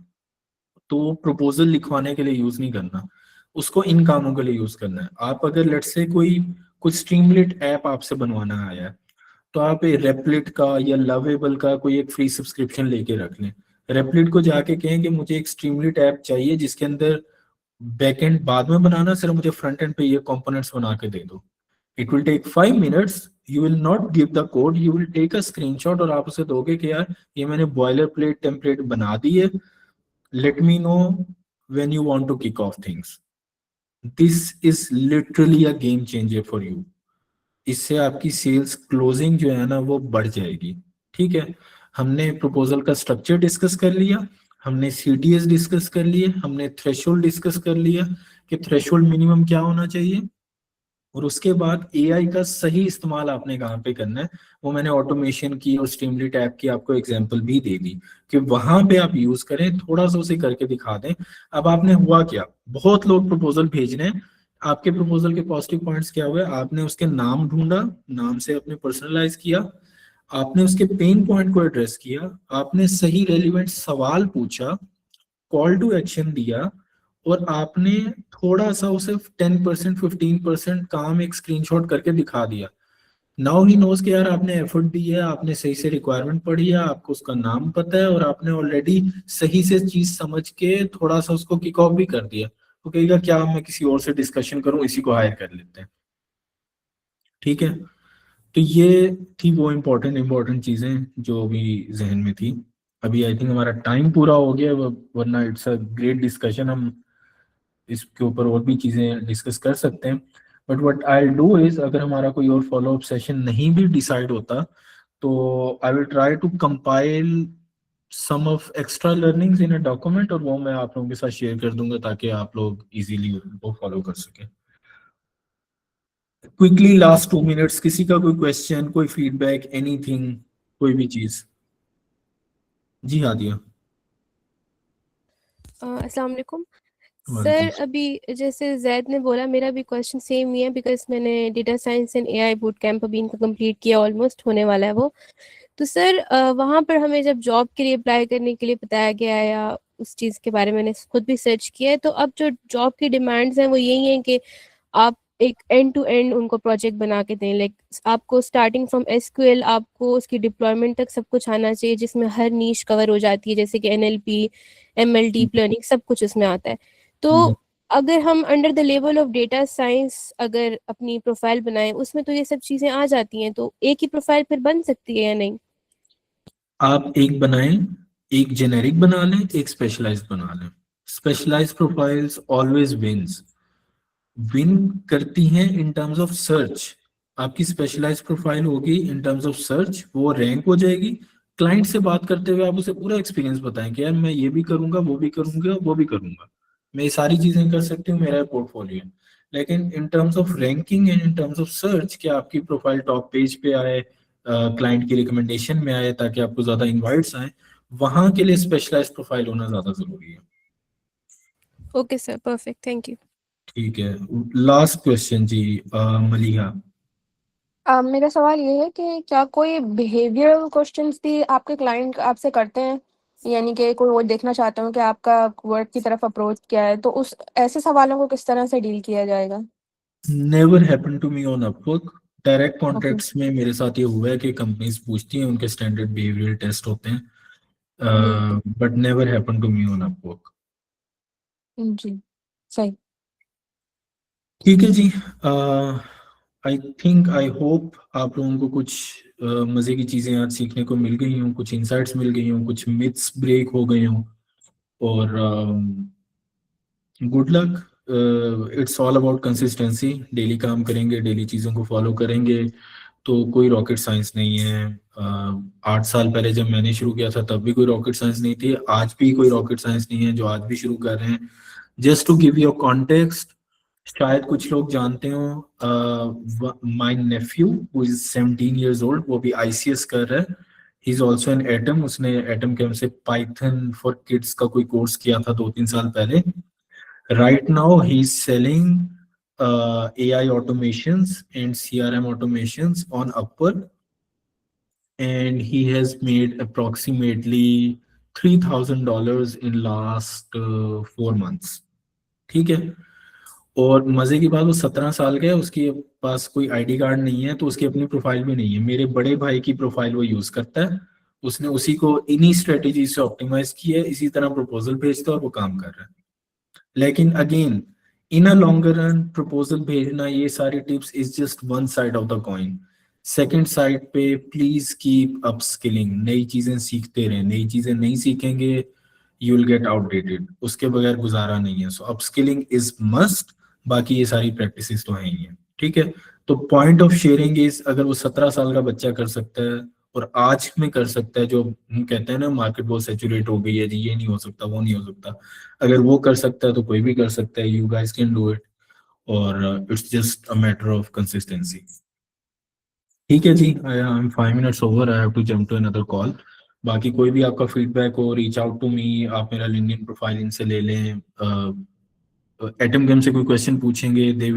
A: तो प्रपोजल लिखवाने के लिए यूज नहीं करना, उसको इन कामों के लिए यूज करना है। आप अगर लेट्स से कोई कुछ स्ट्रीमलेट ऐप आपसे बनवाना आया है, तो आप रेपलिट का या लवेबल का कोई एक फ्री सब्सक्रिप्शन लेके रख लें। रेपलिट को जाके कहें कि मुझे एक स्ट्रीमलेट ऐप चाहिए जिसके अंदर बैकएंड बाद में बनाना, सिर्फ मुझे फ्रंट एंड पे ये कंपोनेंट्स बना के दे दो। It will take 5 minutes, you will not give the code, you will take a screenshot और आप उसे दोगे कि यार ये मैंने बॉयलर प्लेट टेम्पलेट बना दी है, let me know when you want to kick off things. This is literally a game changer for you. इससे आपकी सेल्स क्लोजिंग जो है ना वो बढ़ जाएगी। ठीक है, हमने प्रपोजल का स्ट्रक्चर डिस्कस कर लिया, हमने CTS डिस्कस कर लिए, हमने थ्रेशोल्ड डिस्कस कर लिया कि थ्रेशोल्ड मिनिमम क्या होना चाहिए, और उसके बाद AI का सही इस्तेमाल आपने कहाँ पे करना है, वो मैंने ऑटोमेशन की और स्ट्रीमलेट ऐप की आपको एग्जांपल भी दे दी कि वहां पे आप यूज करें, थोड़ा सा उसे करके दिखा दें। अब आपने हुआ क्या, बहुत लोग प्रपोजल भेज रहे हैं, आपके प्रपोजल के पॉजिटिव पॉइंट्स क्या हुए, आपने उसके नाम ढूंढा, नाम से अपने पर्सनलाइज किया, आपने उसके पेन पॉइंट को एड्रेस किया, आपने सही रेलिवेंट सवाल पूछा, कॉल टू एक्शन दिया, और आपने थोड़ा सा उसे 10% 15% काम एक स्क्रीनशॉट करके दिखा दिया। नाउ ही नोज कि यार आपने एफर्ट दी है, आपने सही से रिक्वायरमेंट पढ़ी है, आपको उसका नाम पता है, और आपने ऑलरेडी सही से चीज समझ के थोड़ा सा उसको किक ऑफ भी कर दिया। तो कहेगा क्या मैं किसी और से डिस्कशन करूं, इसी को हायर कर लेते हैं। ठीक है, तो ये थी वो इम्पोर्टेंट चीज़ें जो अभी जहन में थी। अभी आई थिंक हमारा टाइम पूरा हो गया, वरना इट्स अ ग्रेट डिस्कशन, हम इसके ऊपर और भी चीज़ें डिस्कस कर सकते हैं। But what I do is, अगर हमारा कोई और फॉलोअप सेशन नहीं भी डिसाइड होता तो I will try to compile some of extra learnings in a document, और वो मैं आप लोगों के साथ शेयर कर दूंगा ताकि आप लोग इजीली उनको फॉलो कर सकें। क्विकली लास्ट 2 मिनट्स, किसी का कोई क्वेश्चन, कोई फीडबैक, एनीथिंग, कोई भी चीज? जी हादिया।
H: अस्सलाम वालेकुम
A: वालेकुम।
H: सर। अभी जैसे जैद ने बोला, मेरा भी क्वेश्चन सेम ही है, बिकॉज मैंने data science and AI boot camp अभी इनका कंप्लीट किया, ऑलमोस्ट होने वाला है वो। तो सर वहाँ पर हमें जब जॉब के लिए अप्लाई करने के लिए बताया गया है, या उस चीज़ के बारे में मैंने खुद भी सर्च किया है, तो अब जो जॉब की डिमांड्स हैं वो यही हैं कि आप एक एंड टू एंड उनको प्रोजेक्ट बना के दें। लाइक आपको स्टार्टिंग फ्रॉम एसक्यूएल, आपको उसकी डिप्लॉयमेंट तक सब कुछ आना चाहिए, जिसमें हर नीश कवर हो जाती है, जैसे कि एनएलपी, एमएल, डीप लर्निंग, सब कुछ उसमें आता है। तो अगर हम under the level of data science अगर अपनी प्रोफाइल बनाएं, उसमें तो ये सब चीज़ें आ जाती हैं, तो एक ही प्रोफाइल फिर बन सकती है या नहीं?
A: आप एक बनाएं, एक जेनेरिक बना लें, एक स्पेशलाइज्ड बना लें। स्पेशलाइज्ड प्रोफाइल्स ऑलवेज विन करती हैं इन टर्म्स ऑफ सर्च। आपकी स्पेशलाइज्ड प्रोफाइल होगी इन टर्म्स ऑफ सर्च, वो रैंक हो जाएगी। क्लाइंट से बात करते हुए आप उसे पूरा एक्सपीरियंस बताएं कि यार मैं ये भी करूंगा, वो भी करूंगा, वो भी करूंगा, मैं ये सारी चीजें कर सकती हूँ, मेरा पोर्टफोलियो। लेकिन इन terms of ranking and in terms of search, कि आपकी प्रोफाइल टॉप पेज पे आए, क्लाइंट की रिकमेंडेशन में आए, ताकि आपको ज्यादा इनवाइट्स आए, वहां के लिए स्पेशलाइज्ड प्रोफाइल होना ज्यादा जरूरी है।
H: Okay sir, perfect, thank you.
A: ठीक है, लास्ट क्वेश्चन जी, मलिहा।
I: मेरा सवाल ये है कि क्या कोई बिहेवियरल क्वेश्चंस भी आपके क्लाइंट आपसे करते हैं, यानी कि कोई वो देखना चाहते हो कि आपका वर्क की तरफ अप्रोच क्या है, तो उस ऐसे सवालों को किस तरह से डील किया जाएगा?
A: Never happen to me on Upwork. Direct
I: okay
A: contracts में मेरे साथ ये हुआ है कि कंपनीज पूछती हैं, उनके स्टैंडर्ड बिहेवियरल टेस्ट होते हैं,
I: जी
A: but never happen to me on Upwork.
I: जी सही।
A: ठीक है जी, आई थिंक, आई होप आप लोगों को कुछ मजे की चीजें आज सीखने को मिल गई हों, कुछ इंसाइट्स मिल गई हों, कुछ मिथ्स ब्रेक हो गए हों, और good luck. It's all about consistency. Daily काम करेंगे, डेली चीज़ों को फॉलो करेंगे, तो कोई रॉकेट साइंस नहीं है। 8 साल पहले जब मैंने शुरू किया था तब भी कोई रॉकेट साइंस नहीं थी, आज भी कोई रॉकेट साइंस नहीं है जो आज भी शुरू कर रहे हैं। Just to give your context, शायद कुछ लोग जानते हो, my nephew who is 17 years old, वो भी आईसीएस कर रहा है। He is also an atom, उसने एटम कैम्प से पाइथन फॉर किड्स का कोई कोर्स किया था 2-3 साल पहले। Right now, he's selling AI automations and CRM automations on Upwork, and he has made approximately $3,000 in last 4 months. ठीक है, और मजे की बात, वो 17 साल का है, उसके पास कोई आईडी कार्ड नहीं है, तो उसकी अपनी प्रोफाइल भी नहीं है। मेरे बड़े भाई की प्रोफाइल वो यूज करता है, उसने उसी को इन्हीं स्ट्रेटेजी से ऑप्टिमाइज किया है, इसी तरह प्रपोजल भेजता है और वो काम कर रहा है। लेकिन again, in a longer run proposal भेजना, ये सारी tips is just one side of the coin. Second side पे प्लीज कीप अप स्किलिंग, नई चीजें सीखते रहें। नई चीजें नहीं सीखेंगे, यू विल गेट आउटडेटेड, उसके बगैर गुजारा नहीं है। So up skilling is must, बाकी ये सारी प्रैक्टिसेस तो हैं ही हैं। ठीक है, तो पॉइंट ऑफ शेयरिंग इज, अगर वो 17 साल का बच्चा कर सकता है और आज में कर सकता है, जो हम कहते हैं ना मार्केट बहुत सैचुरेट हो गई है जी, ये नहीं हो सकता, वो नहीं हो सकता, अगर वो कर सकता है तो कोई भी कर सकता है। You guys can do it, और it's just a matter of consistency. ठीक है जी, I am 5 minutes over, I have to jump to another call. बाकी कोई भी आपका फीडबैक हो, रीच आउट टू मी, आप मेरा लिंक्डइन प्रोफाइल इनसे ले लें। एटम गेम से कोई क्वेश्चन पूछेंगे, दे